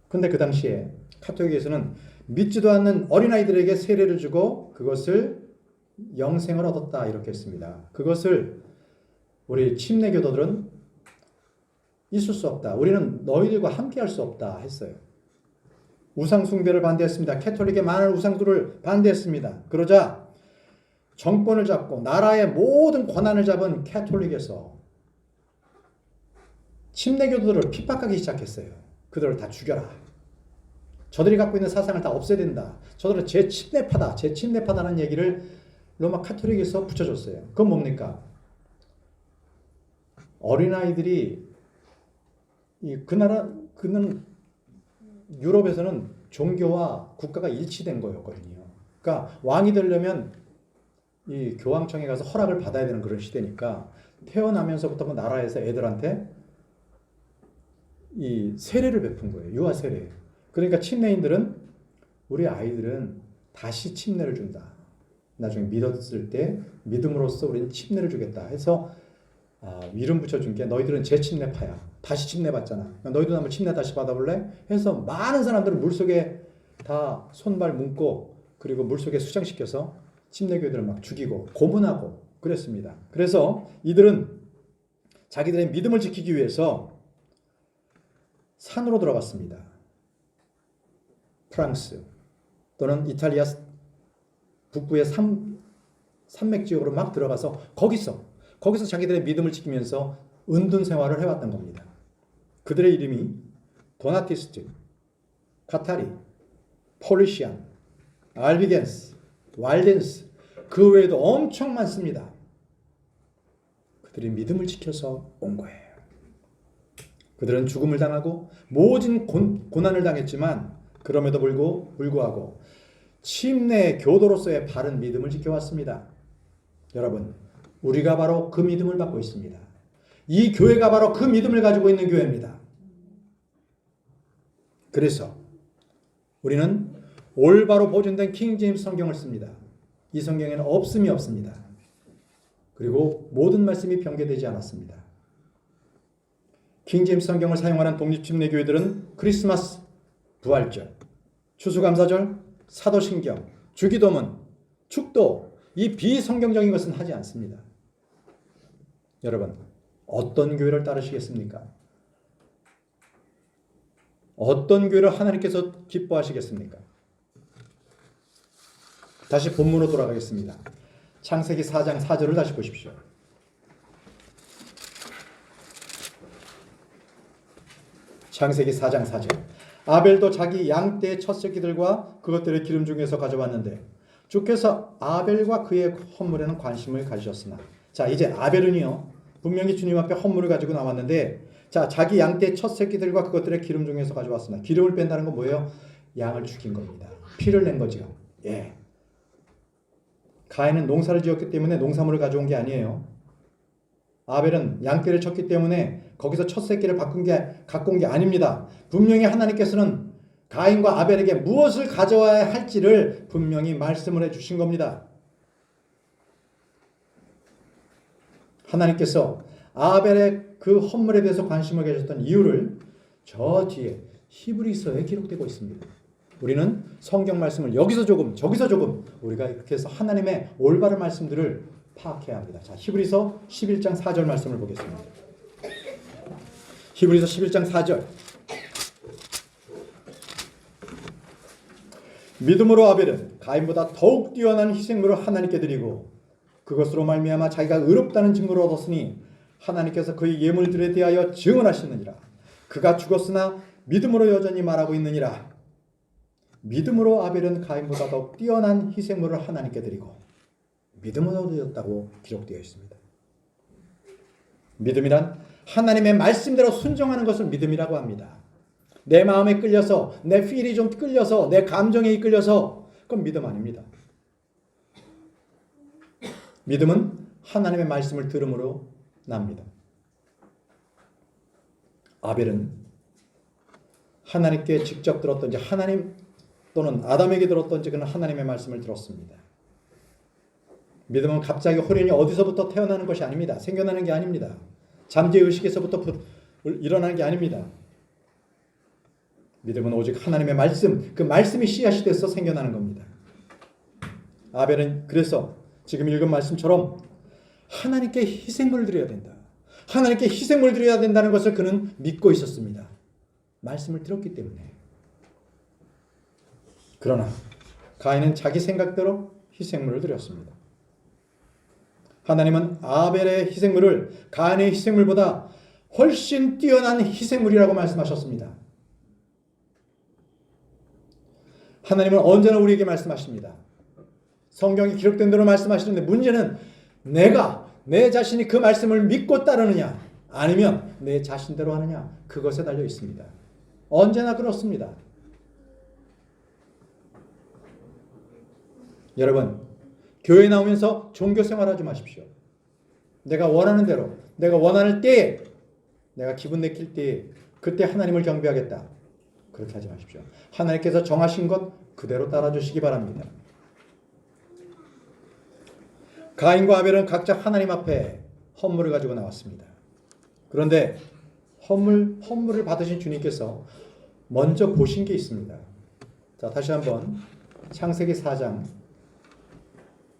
근데 그 당시에 카톨릭에서는 믿지도 않는 어린아이들에게 세례를 주고 그것을 영생을 얻었다 이렇게 했습니다. 그것을 우리 침례교도들은 있을 수 없다. 우리는 너희들과 함께 할 수 없다 했어요. 우상 숭배를 반대했습니다. 캐톨릭의 많은 우상들을 반대했습니다. 그러자 정권을 잡고 나라의 모든 권한을 잡은 캐톨릭에서 침례교도들을 핍박하기 시작했어요. 그들을 다 죽여라. 저들이 갖고 있는 사상을 다 없애야 된다. 저들은 제침례파다는 얘기를 로마 카톨릭에서 붙여줬어요. 그건 뭡니까? 어린아이들이 그는 유럽에서는 종교와 국가가 일치된 거였거든요. 그러니까 왕이 되려면 이 교황청에 가서 허락을 받아야 되는 그런 시대니까 태어나면서부터 나라에서 애들한테 이 세례를 베푼 거예요. 유아 세례. 그러니까 침례인들은 우리 아이들은 다시 침례를 준다. 나중에 믿었을 때 믿음으로써 우리는 침례를 주겠다 해서 이름 붙여준 게 너희들은 재침례파야. 다시 침례받잖아. 너희도 한번 침례 다시 받아볼래? 해서 많은 사람들을 물속에 다 손발 묶고 그리고 물속에 수장시켜서 침례교들을 막 죽이고 고문하고 그랬습니다. 그래서 이들은 자기들의 믿음을 지키기 위해서 산으로 들어갔습니다. 프랑스 또는 이탈리아 북부의 산맥 지역으로 막 들어가서 거기서 자기들의 믿음을 지키면서 은둔 생활을 해왔던 겁니다. 그들의 이름이 도나티스트, 카타리, 폴리시안, 알비겐스, 왈덴스, 그 외에도 엄청 많습니다. 그들이 믿음을 지켜서 온 거예요. 그들은 죽음을 당하고 모진 고난을 당했지만 그럼에도 불구하고 침례의 교도로서의 바른 믿음을 지켜왔습니다. 여러분, 우리가 바로 그 믿음을 받고 있습니다. 이 교회가 바로 그 믿음을 가지고 있는 교회입니다. 그래서 우리는 올바로 보존된 킹 제임스 성경을 씁니다. 이 성경에는 없음이 없습니다. 그리고 모든 말씀이 변개되지 않았습니다. 킹 제임스 성경을 사용하는 독립침례교회들은 크리스마스, 부활절, 추수감사절, 사도신경, 주기도문, 축도, 이 비성경적인 것은 하지 않습니다. 여러분, 어떤 교회를 따르시겠습니까? 어떤 교회를 하나님께서 기뻐하시겠습니까? 다시 본문으로 돌아가겠습니다. 창세기 4장 4절을 다시 보십시오. 창세기 4장 4절. 아벨도 자기 양떼의 첫 새끼들과 그것들의 기름 중에서 가져왔는데 주께서 아벨과 그의 헌물에는 관심을 가지셨으나, 자, 이제 아벨은요 분명히 주님 앞에 헌물을 가지고 나왔는데, 자, 자기 양떼의 첫 새끼들과 그것들의 기름 중에서 가져왔으나, 기름을 뺀다는 건 뭐예요? 양을 죽인 겁니다. 피를 낸 거죠. 예. 가인은 농사를 지었기 때문에 농산물을 가져온 게 아니에요. 아벨은 양떼를 쳤기 때문에 거기서 첫 새끼를 갖고 온 게 아닙니다. 분명히 하나님께서는 가인과 아벨에게 무엇을 가져와야 할지를 분명히 말씀을 해주신 겁니다. 하나님께서 아벨의 그 헌물에 대해서 관심을 가졌던 이유를 저 뒤에 히브리서에 기록되고 있습니다. 우리는 성경 말씀을 여기서 조금 저기서 조금 우리가 이렇게 해서 하나님의 올바른 말씀들을 파악해야 합니다. 자, 히브리서 11장 4절 말씀을 보겠습니다. 히브리서 11장 4절. 믿음으로 아벨은 가인보다 더욱 뛰어난 희생물을 하나님께 드리고 그것으로 말미암아 자기가 의롭다는 증거를 얻었으니 하나님께서 그의 예물들에 대하여 증언하시느니라. 그가 죽었으나 믿음으로 여전히 말하고 있느니라. 믿음으로 아벨은 가인보다 더욱 뛰어난 희생물을 하나님께 드리고 믿음으로 드렸다고 기록되어 있습니다. 믿음이란 하나님의 말씀대로 순종하는 것을 믿음이라고 합니다. 내 마음에 끌려서, 내 필이 좀 끌려서, 내 감정에 이끌려서, 그건 믿음 아닙니다. 믿음은 하나님의 말씀을 들음으로 납니다. 아벨은 하나님께 직접 들었던지 하나님 또는 아담에게 들었던지 그는 하나님의 말씀을 들었습니다. 믿음은 갑자기 호련히 어디서부터 태어나는 것이 아닙니다. 생겨나는 게 아닙니다. 잠재의식에서부터 일어나는 게 아닙니다. 믿음은 오직 하나님의 말씀, 그 말씀이 씨앗이 돼서 생겨나는 겁니다. 아벨은 그래서 지금 읽은 말씀처럼 하나님께 희생물을 드려야 된다. 하나님께 희생물을 드려야 된다는 것을 그는 믿고 있었습니다. 말씀을 들었기 때문에. 그러나 가인은 자기 생각대로 희생물을 드렸습니다. 하나님은 아벨의 희생물을 가인의 희생물보다 훨씬 뛰어난 희생물이라고 말씀하셨습니다. 하나님은 언제나 우리에게 말씀하십니다. 성경이 기록된 대로 말씀하시는데 문제는 내 자신이 그 말씀을 믿고 따르느냐 아니면 내 자신대로 하느냐, 그것에 달려 있습니다. 언제나 그렇습니다. 여러분, 교회 나오면서 종교 생활하지 마십시오. 내가 원하는 대로, 내가 원하는 때에, 내가 기분 내킬 때에 그때 하나님을 경배하겠다. 그렇게 하지 마십시오. 하나님께서 정하신 것 그대로 따라주시기 바랍니다. 가인과 아벨은 각자 하나님 앞에 헌물을 가지고 나왔습니다. 그런데 헌물을 받으신 주님께서 먼저 보신 게 있습니다. 자, 다시 한번 창세기 4장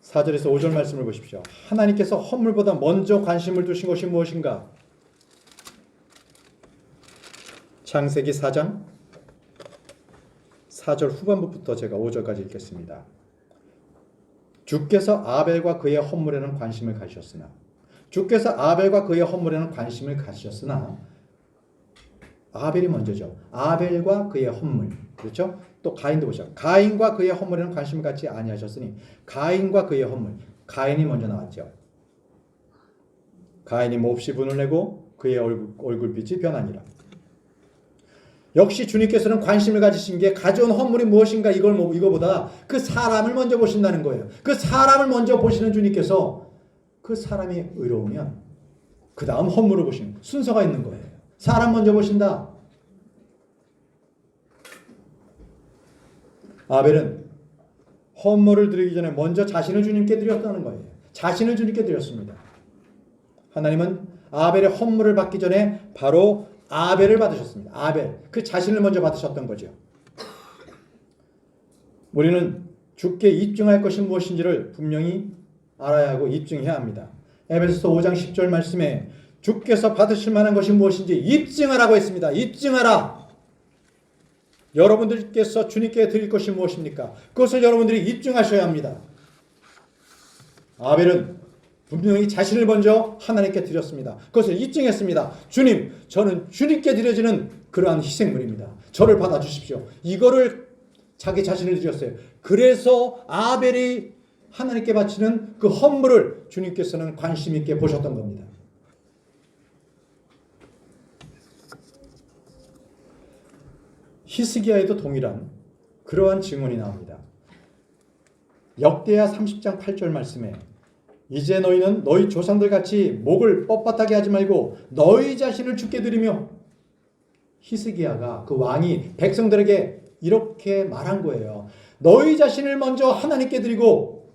4절에서 5절 말씀을 보십시오. 하나님께서 헌물보다 먼저 관심을 두신 것이 무엇인가? 창세기 4장 4절 후반부부터 제가 5절까지 읽겠습니다. 주께서 아벨과 그의 헌물에는 관심을 가지셨으나 아벨이 먼저죠. 아벨과 그의 헌물. 그렇죠? 또 가인도 보죠. 가인과 그의 헌물에는 관심을 갖지 아니하셨으니 가인과 그의 헌물. 가인이 먼저 나왔죠. 가인이 몹시 분을 내고 그의 얼굴빛이 변하니라. 역시 주님께서는 관심을 가지신 게 가져온 헌물이 무엇인가 이거보다 그 사람을 먼저 보신다는 거예요. 그 사람을 먼저 보시는 주님께서 그 사람이 의로우면 그 다음 헌물을 보시는 순서가 있는 거예요. 사람 먼저 보신다. 아벨은 헌물을 드리기 전에 먼저 자신을 주님께 드렸다는 거예요. 자신을 주님께 드렸습니다. 하나님은 아벨의 헌물을 받기 전에 바로 아벨을 받으셨습니다. 아벨, 그 자신을 먼저 받으셨던 거죠. 우리는 주께 입증할 것이 무엇인지를 분명히 알아야 하고 입증해야 합니다. 에베소서 5장 10절 말씀에 주께서 받으실 만한 것이 무엇인지 입증하라고 했습니다. 입증하라. 여러분들께서 주님께 드릴 것이 무엇입니까? 그것을 여러분들이 입증하셔야 합니다. 아벨은 분명히 자신을 먼저 하나님께 드렸습니다. 그것을 입증했습니다. 주님, 저는 주님께 드려지는 그러한 희생물입니다. 저를 받아주십시오. 이거를 자기 자신을 드렸어요. 그래서 아벨이 하나님께 바치는 그 헌물을 주님께서는 관심 있게 보셨던 겁니다. 히스기야에도 동일한 그러한 증언이 나옵니다. 역대하 30장 8절 말씀에 이제 너희는 너희 조상들 같이 목을 뻣뻣하게 하지 말고 너희 자신을 주께 드리며, 히스기야가 그 왕이 백성들에게 이렇게 말한 거예요. 너희 자신을 먼저 하나님께 드리고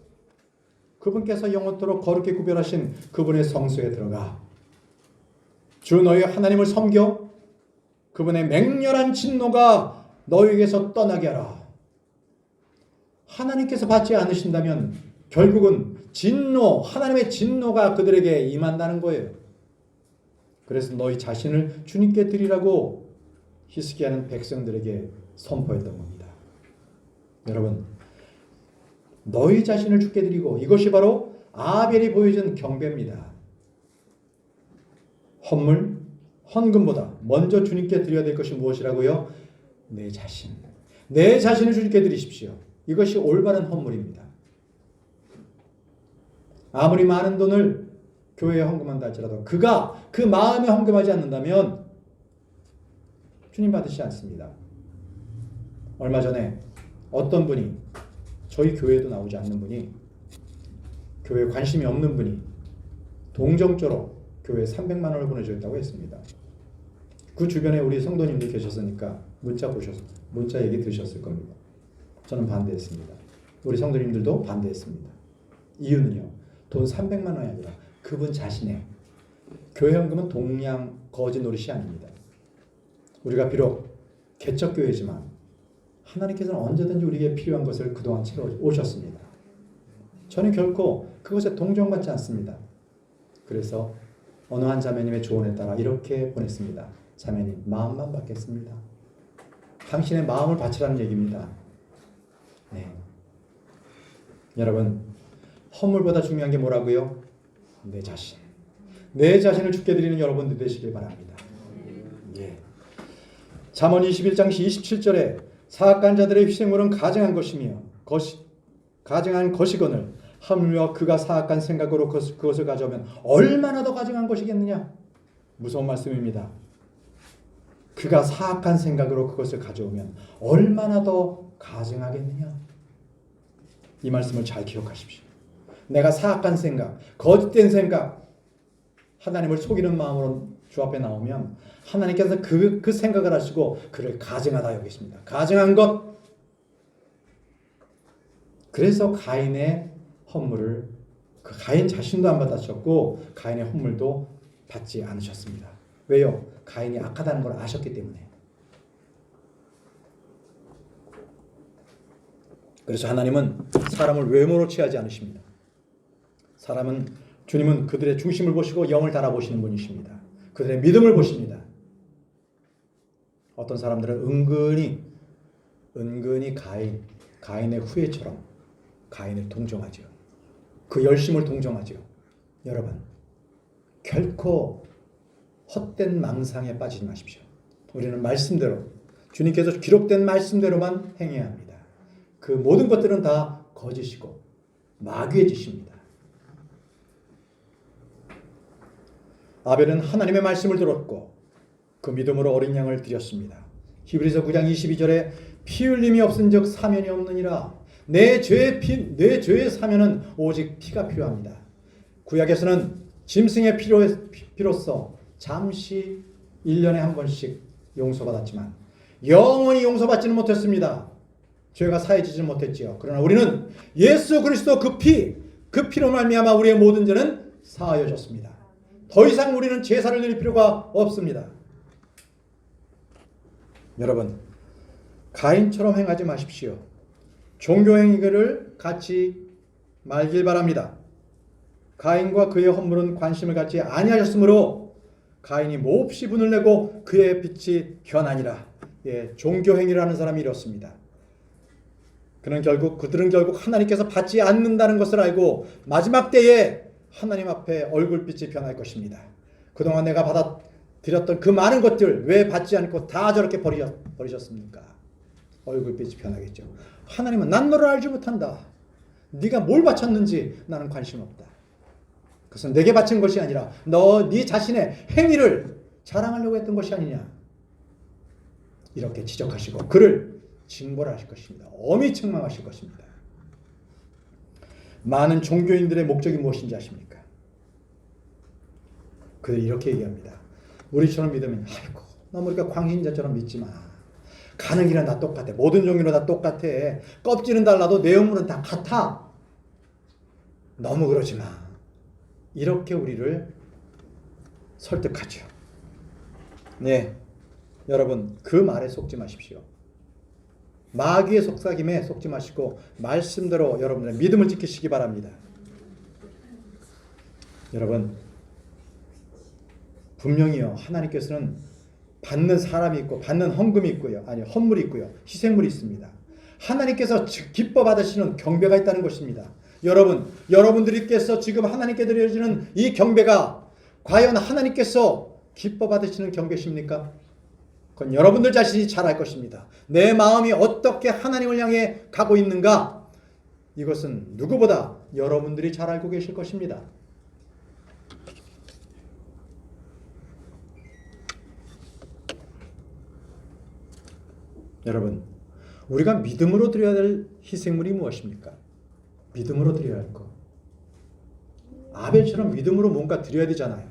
그분께서 영원토록 거룩히 구별하신 그분의 성소에 들어가 주 너희 하나님을 섬겨 그분의 맹렬한 진노가 너희에게서 떠나게 하라. 하나님께서 받지 않으신다면 결국은 진노, 하나님의 진노가 그들에게 임한다는 거예요. 그래서 너희 자신을 주님께 드리라고 히스기야는 백성들에게 선포했던 겁니다. 여러분, 너희 자신을 주께 드리고, 이것이 바로 아벨이 보여준 경배입니다. 헌물, 헌금보다 먼저 주님께 드려야 될 것이 무엇이라고요? 내 자신. 내 자신을 주님께 드리십시오. 이것이 올바른 헌물입니다. 아무리 많은 돈을 교회에 헌금한다 할지라도 그가 그 마음에 헌금하지 않는다면 주님 받으시지 않습니다. 얼마 전에 어떤 분이, 저희 교회에도 나오지 않는 분이, 교회에 관심이 없는 분이 동정조로 교회에 300만 원을 보내주었다고 했습니다. 그 주변에 우리 성도님들 계셨으니까 문자 얘기 들으셨을 겁니다. 저는 반대했습니다. 우리 성도님들도 반대했습니다. 이유는요, 돈 300만 원이 아니라 그분 자신의 교회 헌금은 동양 거짓 노릇이 아닙니다. 우리가 비록 개척교회지만 하나님께서는 언제든지 우리에게 필요한 것을 그동안 채워 오셨습니다. 저는 결코 그것에 동정받지 않습니다. 그래서 어느 한 자매님의 조언에 따라 이렇게 보냈습니다. 자매님, 마음만 받겠습니다. 당신의 마음을 바치라는 얘기입니다. 네. 여러분, 헌물보다 중요한 게 뭐라고요? 내 자신. 내 자신을 주께 드리는 여러분들 되시길 바랍니다. 예. 잠언 21장 27절에 사악한 자들의 희생물은 가증한 것이며 가증한 것이거늘 하물며 그가 사악한 생각으로 그것을 가져오면 얼마나 더 가증한 것이겠느냐. 무서운 말씀입니다. 그가 사악한 생각으로 그것을 가져오면 얼마나 더 가증하겠느냐. 이 말씀을 잘 기억하십시오. 내가 사악한 생각, 거짓된 생각, 하나님을 속이는 마음으로 주 앞에 나오면 하나님께서 그 생각을 하시고 그를 가증하다 여기십니다. 가증한 것. 그래서 가인의 헌물을 그 가인 자신도 안 받으셨고 가인의 헌물도 받지 않으셨습니다. 왜요? 가인이 악하다는 걸 아셨기 때문에. 그래서 하나님은 사람을 외모로 취하지 않으십니다. 주님은 그들의 중심을 보시고 영을 달아보시는 분이십니다. 그들의 믿음을 보십니다. 어떤 사람들은 은근히 가인의 후예처럼 가인을 동정하죠. 그 열심을 동정하죠. 여러분, 결코 헛된 망상에 빠지지 마십시오. 우리는 말씀대로, 주님께서 기록된 말씀대로만 행해야 합니다. 그 모든 것들은 다 거짓이고 마귀의 짓입니다. 아벨은 하나님의 말씀을 들었고 그 믿음으로 어린 양을 드렸습니다. 히브리서 9장 22절에 피 흘림이 없은즉 사면이 없느니라. 내 죄의 사면은 오직 피가 필요합니다. 구약에서는 짐승의 피로써 잠시 1년에 한 번씩 용서받았지만 영원히 용서받지는 못했습니다. 죄가 사해지지 못했지요. 그러나 우리는 예수 그리스도 그 피로 말미암아 우리의 모든 죄는 사하여졌습니다. 더 이상 우리는 제사를 드릴 필요가 없습니다. 여러분, 가인처럼 행하지 마십시오. 종교 행위를 갖지 말길 바랍니다. 가인과 그의 헌물은 관심을 갖지 아니하셨으므로 가인이 몹시 분을 내고 그의 빛이 겨나니라. 종교 행위를 하는 사람이 이렇습니다. 그들은 결국 하나님께서 받지 않는다는 것을 알고 마지막 때에 하나님 앞에 얼굴빛이 변할 것입니다. 그동안 내가 받아들였던 그 많은 것들 왜 받지 않고 다 저렇게 버리셨습니까? 얼굴빛이 변하겠죠. 하나님은 난 너를 알지 못한다. 네가 뭘 바쳤는지 나는 관심 없다. 그것은 내게 바친 것이 아니라 네 자신의 행위를 자랑하려고 했던 것이 아니냐. 이렇게 지적하시고 그를 징벌하실 것입니다. 엄히 책망하실 것입니다. 많은 종교인들의 목적이 무엇인지 아십니까? 그들이 이렇게 얘기합니다. 우리처럼 믿으면 아이고 너무 우리가 광신자처럼 믿지 마. 가는 길은 다 똑같아. 모든 종교는 다 똑같아. 껍질은 달라도 내용물은 다 같아. 너무 그러지 마. 이렇게 우리를 설득하죠. 네, 여러분 그 말에 속지 마십시오. 마귀의 속삭임에 속지 마시고 말씀대로 여러분들의 믿음을 지키시기 바랍니다. 여러분 분명히요 하나님께서는 받는 사람이 있고 받는 헌금이 있고요. 아니 헌물이 있고요. 희생물이 있습니다. 하나님께서 기뻐 받으시는 경배가 있다는 것입니다. 여러분들께서 지금 하나님께 드려지는 이 경배가 과연 하나님께서 기뻐 받으시는 경배십니까? 그건 여러분들 자신이 잘 알 것입니다. 내 마음이 어떻게 하나님을 향해 가고 있는가? 이것은 누구보다 여러분들이 잘 알고 계실 것입니다. 여러분, 우리가 믿음으로 드려야 될 희생물이 무엇입니까? 믿음으로 드려야 할 것. 아벨처럼 믿음으로 뭔가 드려야 되잖아요.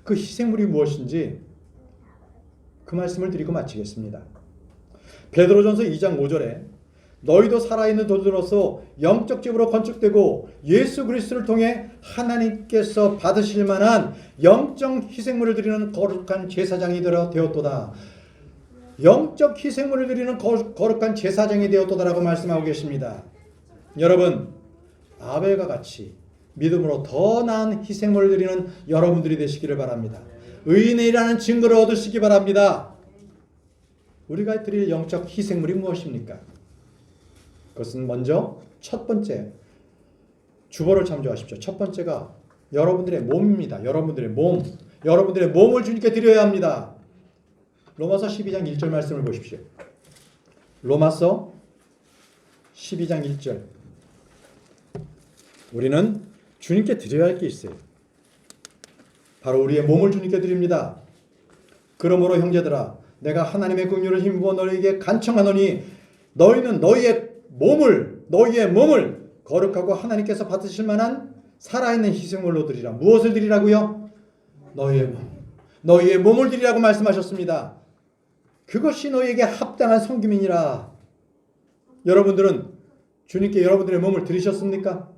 그 희생물이 무엇인지 그 말씀을 드리고 마치겠습니다. 베드로전서 2장 5절에 너희도 살아있는 돌들로서 영적 집으로 건축되고 예수 그리스도를 통해 하나님께서 받으실 만한 영적 희생물을 드리는 거룩한 제사장이 되었도다. 영적 희생물을 드리는 거룩한 제사장이 되었도다라고 말씀하고 계십니다. 여러분, 아벨과 같이 믿음으로 더 나은 희생물을 드리는 여러분들이 되시기를 바랍니다. 의인이라는 증거를 얻으시기 바랍니다. 우리가 드릴 영적 희생물이 무엇입니까? 그것은 먼저 첫 번째 주보를 참조하십시오. 첫 번째가 여러분들의 몸입니다. 여러분들의 몸을 주님께 드려야 합니다. 로마서 12장 1절 말씀을 보십시오. 로마서 12장 1절. 우리는 주님께 드려야 할 게 있어요. 바로 우리의 몸을 주님께 드립니다. 그러므로 형제들아 내가 하나님의 긍휼을 힘입어 너희에게 간청하노니 너희는 너희의 몸을 거룩하고 하나님께서 받으실 만한 살아있는 희생물로 드리라. 무엇을 드리라고요? 너희의 몸을 드리라고 말씀하셨습니다. 그것이 너희에게 합당한 섬김이니라. 여러분들은 주님께 여러분들의 몸을 드리셨습니까?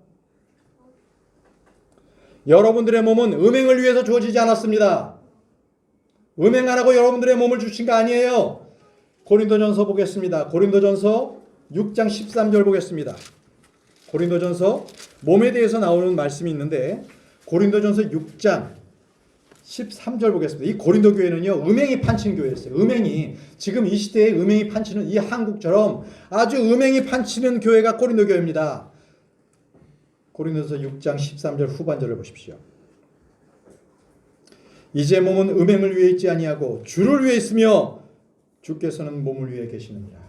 여러분들의 몸은 음행을 위해서 주어지지 않았습니다. 음행 안 하고 여러분들의 몸을 주신 거 아니에요. 고린도전서 보겠습니다. 고린도전서 6장 13절 보겠습니다. 고린도전서 몸에 대해서 나오는 말씀이 있는데 고린도전서 6장 13절 보겠습니다. 이 고린도 교회는요 음행이 판치는 교회였어요. 음행이 지금 이 시대에 음행이 판치는 이 한국처럼 아주 음행이 판치는 교회가 고린도 교회입니다. 고린도서 6장 13절 후반절을 보십시오. 이제 몸은 음행을 위해 있지 아니하고 주를 위해 있으며 주께서는 몸을 위해 계시느니라.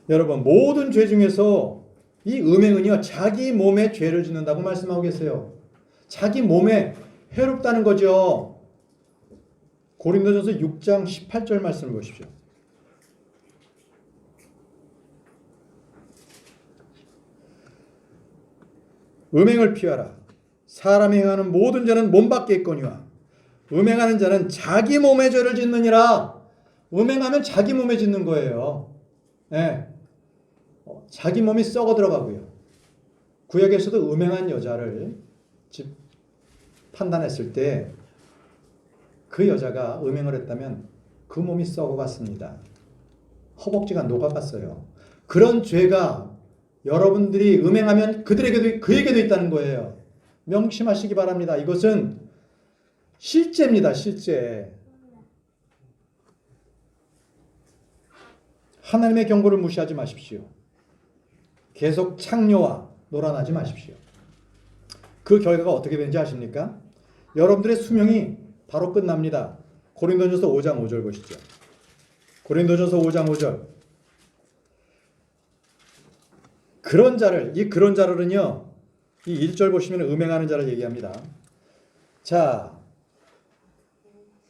여러분, 모든 죄 중에서 이 음행은요, 자기 몸에 죄를 짓는다고 말씀하고 계세요. 자기 몸에 해롭다는 거죠. 고린도전서 6장 18절 말씀을 보십시오. 음행을 피하라. 사람이 행하는 모든 죄는 몸 밖에 있거니와 음행하는 자는 자기 몸에 죄를 짓느니라. 음행하면 자기 몸에 짓는 거예요. 네. 자기 몸이 썩어 들어가고요. 구약에서도 음행한 여자를 판단했을 때 그 여자가 음행을 했다면 그 몸이 썩어갔습니다. 허벅지가 녹아갔어요. 그런 죄가 여러분들이 음행하면 그에게도 있다는 거예요. 명심하시기 바랍니다. 이것은 실제입니다. 실제. 하나님의 경고를 무시하지 마십시오. 계속 창녀와 놀아나지 마십시오. 그 결과가 어떻게 되는지 아십니까? 여러분들의 수명이 바로 끝납니다. 고린도전서 5장 5절 보시죠. 고린도전서 5장 5절. 그런 자를은요, 이 1절 보시면 음행하는 자를 얘기합니다. 자,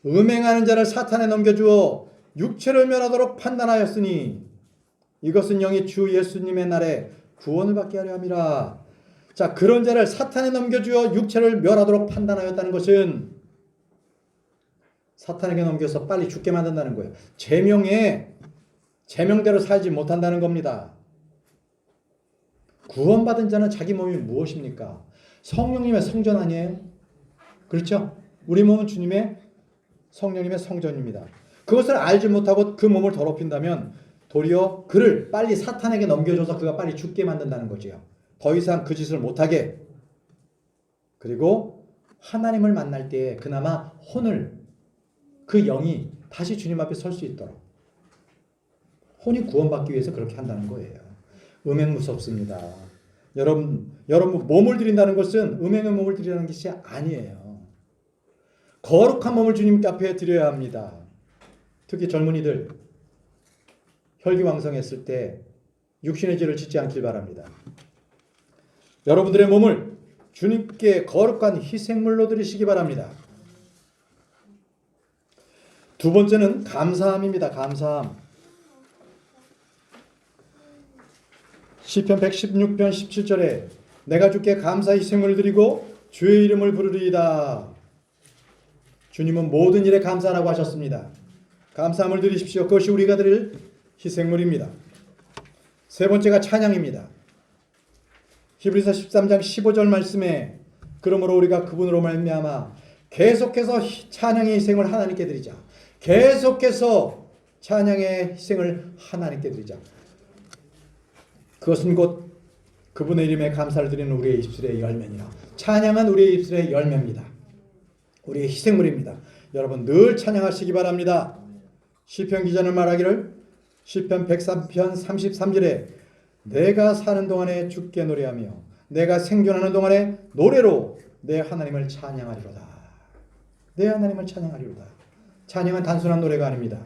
음행하는 자를 사탄에 넘겨주어 육체를 멸하도록 판단하였으니 이것은 영이 주 예수님의 날에 구원을 받게 하려 함이라. 자, 그런 자를 사탄에 넘겨주어 육체를 멸하도록 판단하였다는 것은 사탄에게 넘겨서 빨리 죽게 만든다는 거예요. 제명대로 살지 못한다는 겁니다. 구원받은 자는 자기 몸이 무엇입니까? 성령님의 성전 아니에요? 그렇죠? 우리 몸은 주님의 성령님의 성전입니다. 그것을 알지 못하고 그 몸을 더럽힌다면 도리어 그를 빨리 사탄에게 넘겨줘서 그가 빨리 죽게 만든다는 거지요. 더 이상 그 짓을 못하게. 그리고 하나님을 만날 때에 그나마 그 영이 다시 주님 앞에 설 수 있도록 혼이 구원받기 위해서 그렇게 한다는 거예요. 음행 무섭습니다. 여러분 몸을 드린다는 것은 음행의 몸을 드리라는 것이 아니에요. 거룩한 몸을 주님 앞에 드려야 합니다. 특히 젊은이들 혈기왕성했을 때 육신의 죄를 짓지 않길 바랍니다. 여러분들의 몸을 주님께 거룩한 희생물로 드리시기 바랍니다. 두 번째는 감사함입니다. 감사함. 시편 116편 17절에 내가 주께 감사 희생을 드리고 주의 이름을 부르리이다. 주님은 모든 일에 감사하라고 하셨습니다. 감사함을 드리십시오. 그것이 우리가 드릴 희생물입니다. 세 번째가 찬양입니다. 히브리서 13장 15절 말씀에 그러므로 우리가 그분으로 말미암아 계속해서 찬양의 희생을 하나님께 드리자. 계속해서 찬양의 희생을 하나님께 드리자. 그것은 곧 그분의 이름에 감사를 드리는 우리의 입술의 열매니라. 찬양은 우리의 입술의 열매입니다. 우리의 희생물입니다. 여러분 늘 찬양하시기 바랍니다. 시편 기자는 말하기를 시편 103편 33절에 내가 사는 동안에 주께 노래하며 내가 생존하는 동안에 노래로 내 하나님을 찬양하리로다. 내 하나님을 찬양하리로다. 찬양은 단순한 노래가 아닙니다.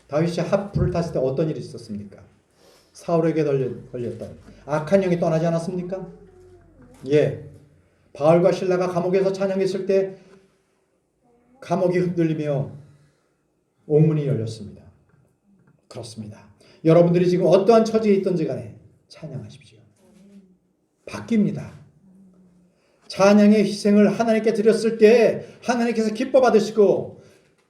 다윗이 하프를 탔을 때 어떤 일이 있었습니까? 사울에게 걸렸던 악한 영이 떠나지 않았습니까? 예. 바울과 실라가 감옥에서 찬양했을 때 감옥이 흔들리며 옥문이 열렸습니다. 그렇습니다. 여러분들이 지금 어떠한 처지에 있든지 간에 찬양하십시오. 바뀝니다. 찬양의 희생을 하나님께 드렸을 때 하나님께서 기뻐 받으시고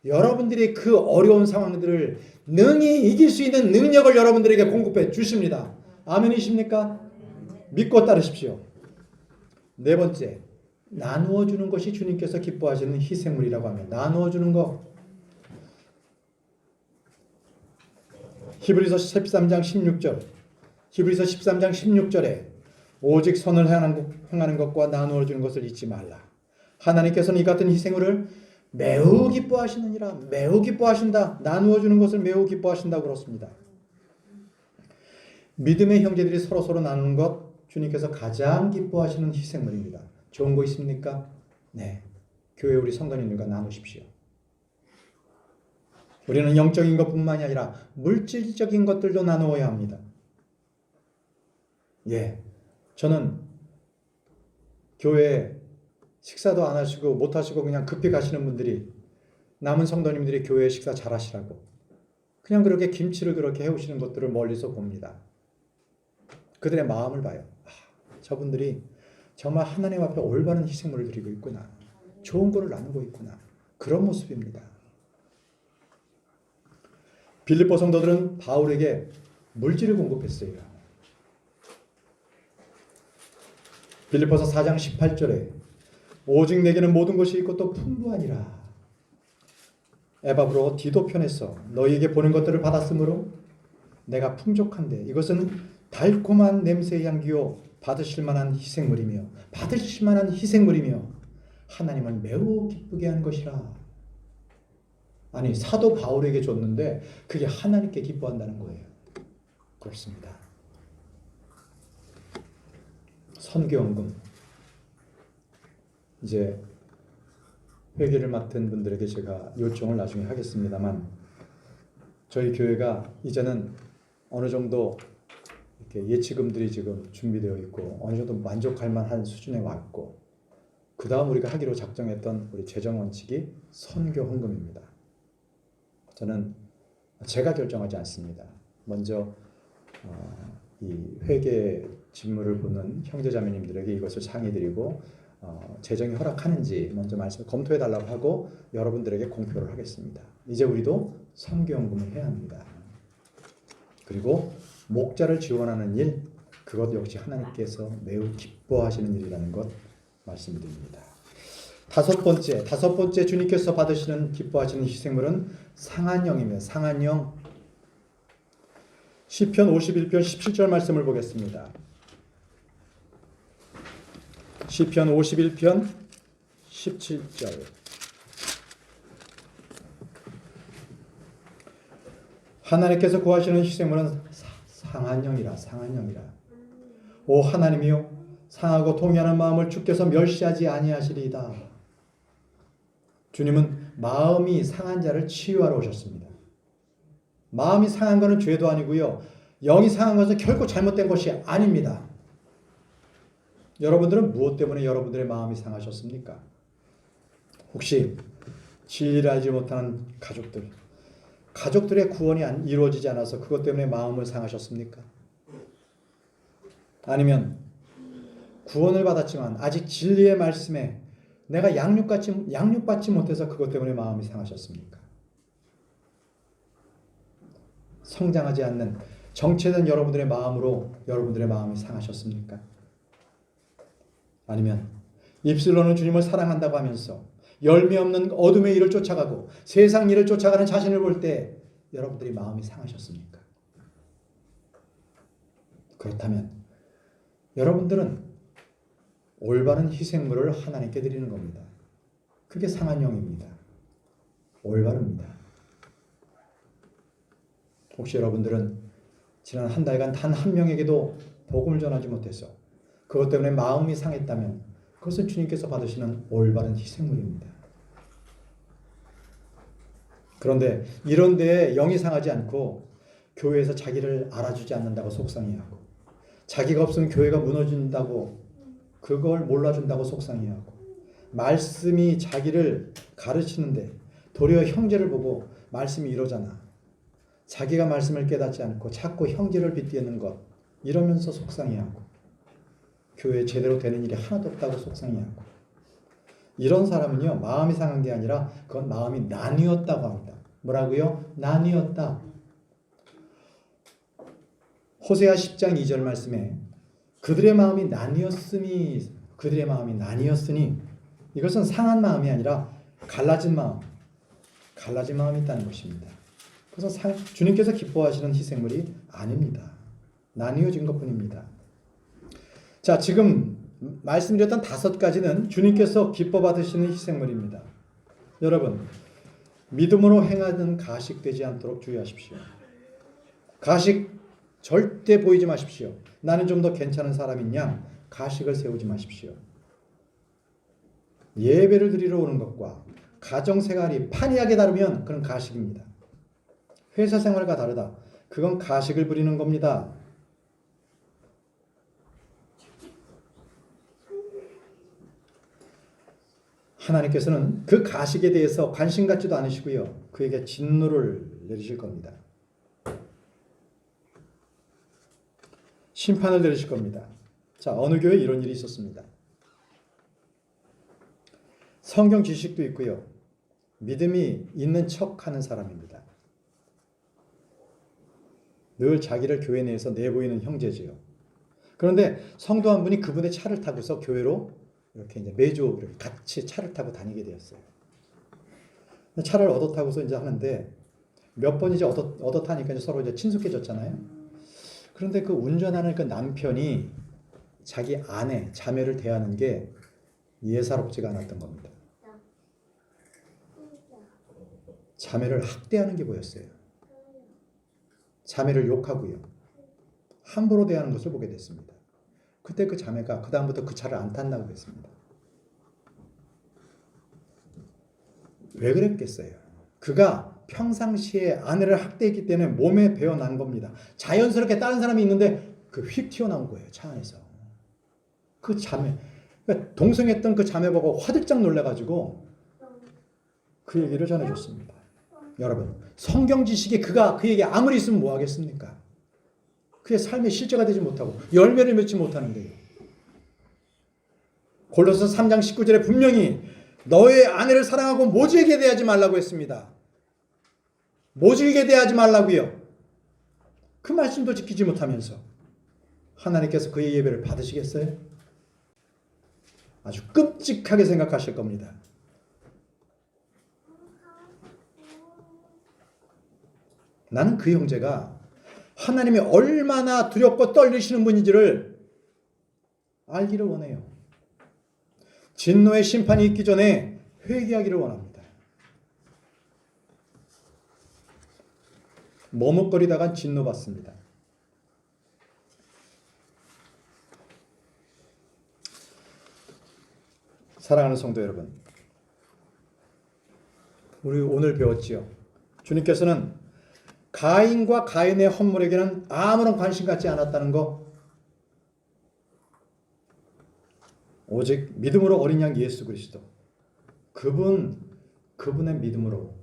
여러분들이 그 어려운 상황들을 능히 이길 수 있는 능력을 여러분들에게 공급해 주십니다. 아멘이십니까? 믿고 따르십시오. 네 번째, 나누어 주는 것이 주님께서 기뻐하시는 희생물이라고 하면 나누어 주는 것. 히브리서 13장 16절. 히브리서 13장 16절에 오직 선을 행하는 것과 나누어 주는 것을 잊지 말라. 하나님께서는 이 같은 희생을 매우 기뻐하시느니라. 매우 기뻐하신다. 나누어 주는 것을 매우 기뻐하신다고 그렇습니다. 믿음의 형제들이 서로 나누는 것 주님께서 가장 기뻐하시는 희생물입니다. 좋은 거 있습니까? 네. 교회 우리 성도님들과 나누십시오. 우리는 영적인 것뿐만이 아니라 물질적인 것들도 나누어야 합니다. 예, 저는 교회에 식사도 안 하시고 못 하시고 그냥 급히 가시는 분들이, 남은 성도님들이 교회 식사 잘 하시라고 그냥 그렇게 김치를 그렇게 해오시는 것들을 멀리서 봅니다. 그들의 마음을 봐요. 저분들이 정말 하나님 앞에 올바른 희생물을 드리고 있구나, 좋은 거를 나누고 있구나, 그런 모습입니다. 빌립보 성도들은 바울에게 물질을 공급했어요. 빌립보서 4장 18절에 오직 내게는 모든 것이 있고 또 풍부하니라. 에바브로 디도 편에서 너희에게 보낸 것들을 받았으므로 내가 풍족한데 이것은 달콤한 냄새의 향기요 받으실 만한 희생물이며 하나님을 매우 기쁘게 한 것이라. 아니, 사도 바울에게 줬는데 그게 하나님께 기뻐한다는 거예요. 그렇습니다. 선교헌금, 이제 회계를 맡은 분들에게 제가 요청을 나중에 하겠습니다만, 저희 교회가 이제는 어느 정도 이렇게 예치금들이 지금 준비되어 있고 어느 정도 만족할 만한 수준에 왔고, 그 다음 우리가 하기로 작정했던 우리 재정 원칙이 선교 헌금입니다. 저는 제가 결정하지 않습니다. 먼저 이 회계 직무를 보는 형제자매님들에게 이것을 상의드리고 재정이 허락하는지 먼저 말씀을 검토해달라고 하고 여러분들에게 공표를 하겠습니다. 이제 우리도 선교헌금을 해야 합니다. 그리고 목자를 지원하는 일, 그것 역시 하나님께서 매우 기뻐하시는 일이라는 것 말씀드립니다. 다섯 번째 주님께서 받으시는 기뻐하시는 희생물은 상한영입니다. 상한영. 시편 51편 17절 말씀을 보겠습니다. 시편 51편 17절. 하나님께서 구하시는 희생물은 상한영이라. 오 하나님이여, 상하고 통회하는 마음을 주께서 멸시하지 아니하시리이다. 주님은 마음이 상한 자를 치유하러 오셨습니다. 마음이 상한 것은 죄도 아니고요, 영이 상한 것은 결코 잘못된 것이 아닙니다. 여러분들은 무엇 때문에 여러분들의 마음이 상하셨습니까? 혹시 지혜하지 못하는 가족들의 구원이 이루어지지 않아서 그것 때문에 마음을 상하셨습니까? 아니면 구원을 받았지만 아직 진리의 말씀에 내가 양육받지 못해서 그것 때문에 마음이 상하셨습니까? 성장하지 않는 정체된 여러분들의 마음으로 여러분들의 마음이 상하셨습니까? 아니면 입술로는 주님을 사랑한다고 하면서 열매 없는 어둠의 일을 쫓아가고 세상 일을 쫓아가는 자신을 볼 때 여러분들이 마음이 상하셨습니까? 그렇다면 여러분들은 올바른 희생물을 하나님께 드리는 겁니다. 그게 상한영입니다. 올바릅니다. 혹시 여러분들은 지난 한 달간 단 한 명에게도 복음을 전하지 못해서 그것 때문에 마음이 상했다면 그것은 주님께서 받으시는 올바른 희생물입니다. 그런데 이런 데에 영이 상하지 않고 교회에서 자기를 알아주지 않는다고 속상해하고, 자기가 없으면 교회가 무너진다고 그걸 몰라준다고 속상해하고, 말씀이 자기를 가르치는데 도리어 형제를 보고 말씀이 이러잖아, 자기가 말씀을 깨닫지 않고 자꾸 형제를 빗대는 것, 이러면서 속상해하고 교회에 제대로 되는 일이 하나도 없다고 속상해하고, 이런 사람은요 마음이 상한 게 아니라 그건 마음이 나뉘었다고 합니다. 뭐라고요? 나뉘었다. 호세아 10장 2절 말씀에 그들의 마음이 나뉘었으니 이것은 상한 마음이 아니라 갈라진 마음이 있다는 것입니다. 그래서 주님께서 기뻐하시는 희생물이 아닙니다. 나뉘어진 것뿐입니다. 자, 지금 말씀드렸던 5가지는 주님께서 기뻐 받으시는 희생물입니다. 여러분, 믿음으로 행하는 가식되지 않도록 주의하십시오. 가식 절대 보이지 마십시오. 나는 좀 더 괜찮은 사람인 양 가식을 세우지 마십시오. 예배를 드리러 오는 것과 가정생활이 판이하게 다르면 그건 가식입니다. 회사 생활과 다르다. 그건 가식을 부리는 겁니다. 하나님께서는 그 가식에 대해서 관심 갖지도 않으시고요. 그에게 진노를 내리실 겁니다. 심판을 내리실 겁니다. 자, 어느 교회에 이런 일이 있었습니다. 성경 지식도 있고요. 믿음이 있는 척하는 사람입니다. 늘 자기를 교회 내에서 내보이는 형제지요. 그런데 성도 한 분이 그분의 차를 타고서 교회로 이렇게 이제 매주 이렇게 같이 차를 타고 다니게 되었어요. 차를 얻어 타고서 이제 하는데 몇 번 이제 얻어 타니까 이제 서로 이제 친숙해졌잖아요. 그런데 그 운전하는 그 남편이 자기 아내, 자매를 대하는 게 예사롭지가 않았던 겁니다. 자매를 학대하는 게 보였어요. 자매를 욕하고요. 함부로 대하는 것을 보게 됐습니다. 그때 그 자매가 그 다음부터 그 차를 안 탄다고 했습니다. 왜 그랬겠어요? 그가 평상시에 아내를 학대했기 때문에 몸에 배어난 겁니다. 자연스럽게 다른 사람이 있는데 그 휙 튀어나온 거예요. 차 안에서. 그 자매, 그러니까 동성했던 그 자매 보고 화들짝 놀라가지고 그 얘기를 전해줬습니다. 여러분, 성경 지식이 그에게 아무리 있으면 뭐 하겠습니까? 그의 삶의 실제가 되지 못하고 열매를 맺지 못하는데요. 골로새 3장 19절에 분명히 너의 아내를 사랑하고 모질게 대하지 말라고 했습니다. 모질게 대하지 말라고요. 그 말씀도 지키지 못하면서 하나님께서 그의 예배를 받으시겠어요? 아주 끔찍하게 생각하실 겁니다. 나는 그 형제가 하나님이 얼마나 두렵고 떨리시는 분인지를 알기를 원해요. 진노의 심판이 있기 전에 회개하기를 원합니다. 머뭇거리다간 진노받습니다. 사랑하는 성도 여러분, 우리 오늘 배웠지요. 주님께서는 가인과 가인의 헌물에게는 아무런 관심 갖지 않았다는 거, 오직 믿음으로 어린 양 예수 그리스도, 그분의 믿음으로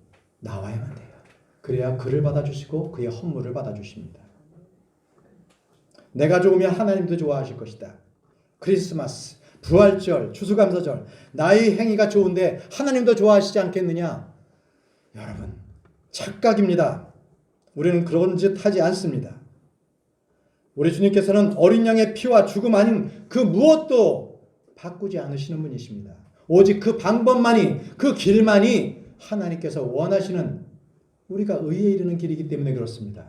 나와야만 돼요. 그래야 그를 받아주시고 그의 헌물을 받아주십니다. 내가 좋으면 하나님도 좋아하실 것이다. 크리스마스, 부활절, 추수감사절, 나의 행위가 좋은데 하나님도 좋아하시지 않겠느냐? 여러분, 착각입니다. 우리는 그런 짓 하지 않습니다. 우리 주님께서는 어린 양의 피와 죽음 아닌 그 무엇도 바꾸지 않으시는 분이십니다. 오직 그 방법만이, 그 길만이 하나님께서 원하시는 우리가 의에 이르는 길이기 때문에 그렇습니다.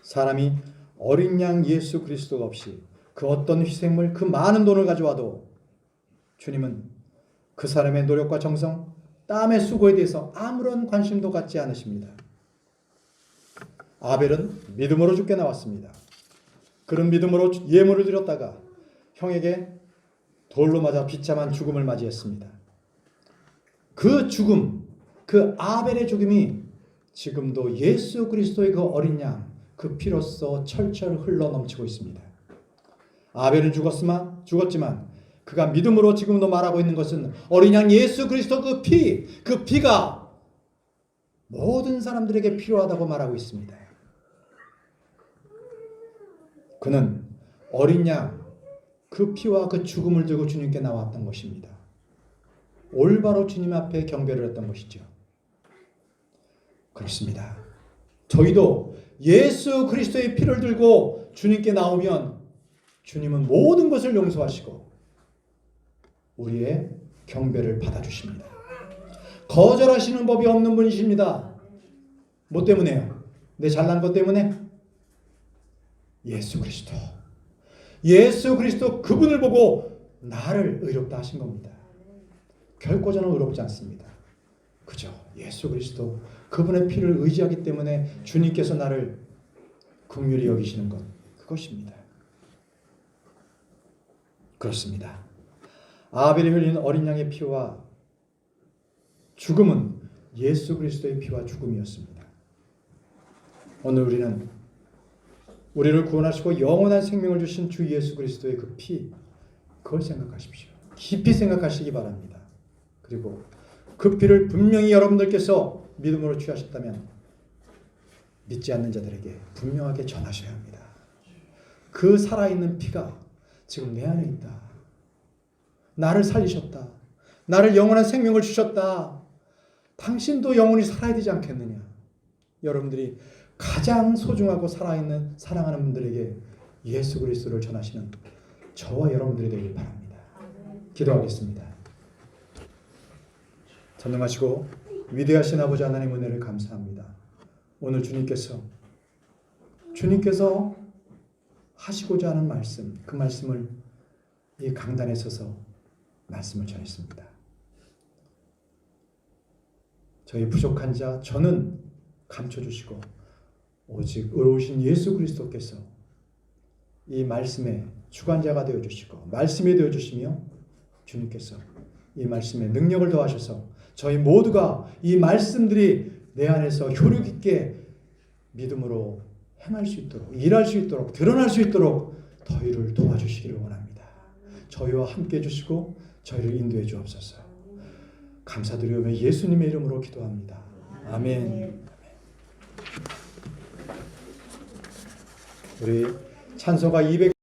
사람이 어린 양 예수 그리스도가 없이 그 어떤 희생물, 그 많은 돈을 가져와도 주님은 그 사람의 노력과 정성, 땀의 수고에 대해서 아무런 관심도 갖지 않으십니다. 아벨은 믿음으로 죽게 나왔습니다. 그런 믿음으로 예물을 드렸다가 형에게 돌로 맞아 비참한 죽음을 맞이했습니다. 그 죽음, 그 아벨의 죽음이 지금도 예수 그리스도의 그 어린 양, 그 피로써 철철 흘러 넘치고 있습니다. 아벨은 죽었지만 그가 믿음으로 지금도 말하고 있는 것은 어린 양 예수 그리스도 그 피가 모든 사람들에게 필요하다고 말하고 있습니다. 그는 어린 양 그 피와 그 죽음을 들고 주님께 나왔던 것입니다. 올바로 주님 앞에 경배를 했던 것이죠. 그렇습니다. 저희도 예수 그리스도의 피를 들고 주님께 나오면 주님은 모든 것을 용서하시고 우리의 경배를 받아주십니다. 거절하시는 법이 없는 분이십니다. 뭐 때문에요? 내 잘난 것 때문에? 예수 그리스도 그분을 보고 나를 의롭다 하신 겁니다. 결코 저는 의롭지 않습니다. 그죠? 예수 그리스도 그분의 피를 의지하기 때문에 주님께서 나를 긍휼히 여기시는 것, 그것입니다. 그렇습니다. 아벨이 흘린 어린 양의 피와 죽음은 예수 그리스도의 피와 죽음이었습니다. 오늘 우리는 우리를 구원하시고 영원한 생명을 주신 주 예수 그리스도의 그 피, 그걸 생각하십시오. 깊이 생각하시기 바랍니다. 그리고 그 피를 분명히 여러분들께서 믿음으로 취하셨다면 믿지 않는 자들에게 분명하게 전하셔야 합니다. 그 살아있는 피가 지금 내 안에 있다. 나를 살리셨다. 나를 영원한 생명을 주셨다. 당신도 영원히 살아야 되지 않겠느냐. 여러분들이 가장 소중하고 살아있는 사랑하는 분들에게 예수 그리스도를 전하시는 저와 여러분들이 되길 바랍니다. 기도하겠습니다. 전능하시고 위대하신 아버지 하나님 은혜를 감사합니다. 오늘 주님께서 하시고자 하는 말씀, 그 말씀을 이 강단에 서서 말씀을 전했습니다. 저희 부족한 자 저는 감춰주시고 오직 의로우신 예수 그리스도께서 이 말씀의 주관자가 되어주시고 말씀이 되어주시며 주님께서 이 말씀에 능력을 더하셔서 저희 모두가 이 말씀들이 내 안에서 효력 있게 믿음으로 행할 수 있도록, 일할 수 있도록, 드러날 수 있도록 저희를 도와주시기를 원합니다. 저희와 함께 해주시고 저희를 인도해 주옵소서. 감사드리며 예수님의 이름으로 기도합니다. 아멘. 우리 찬송가 200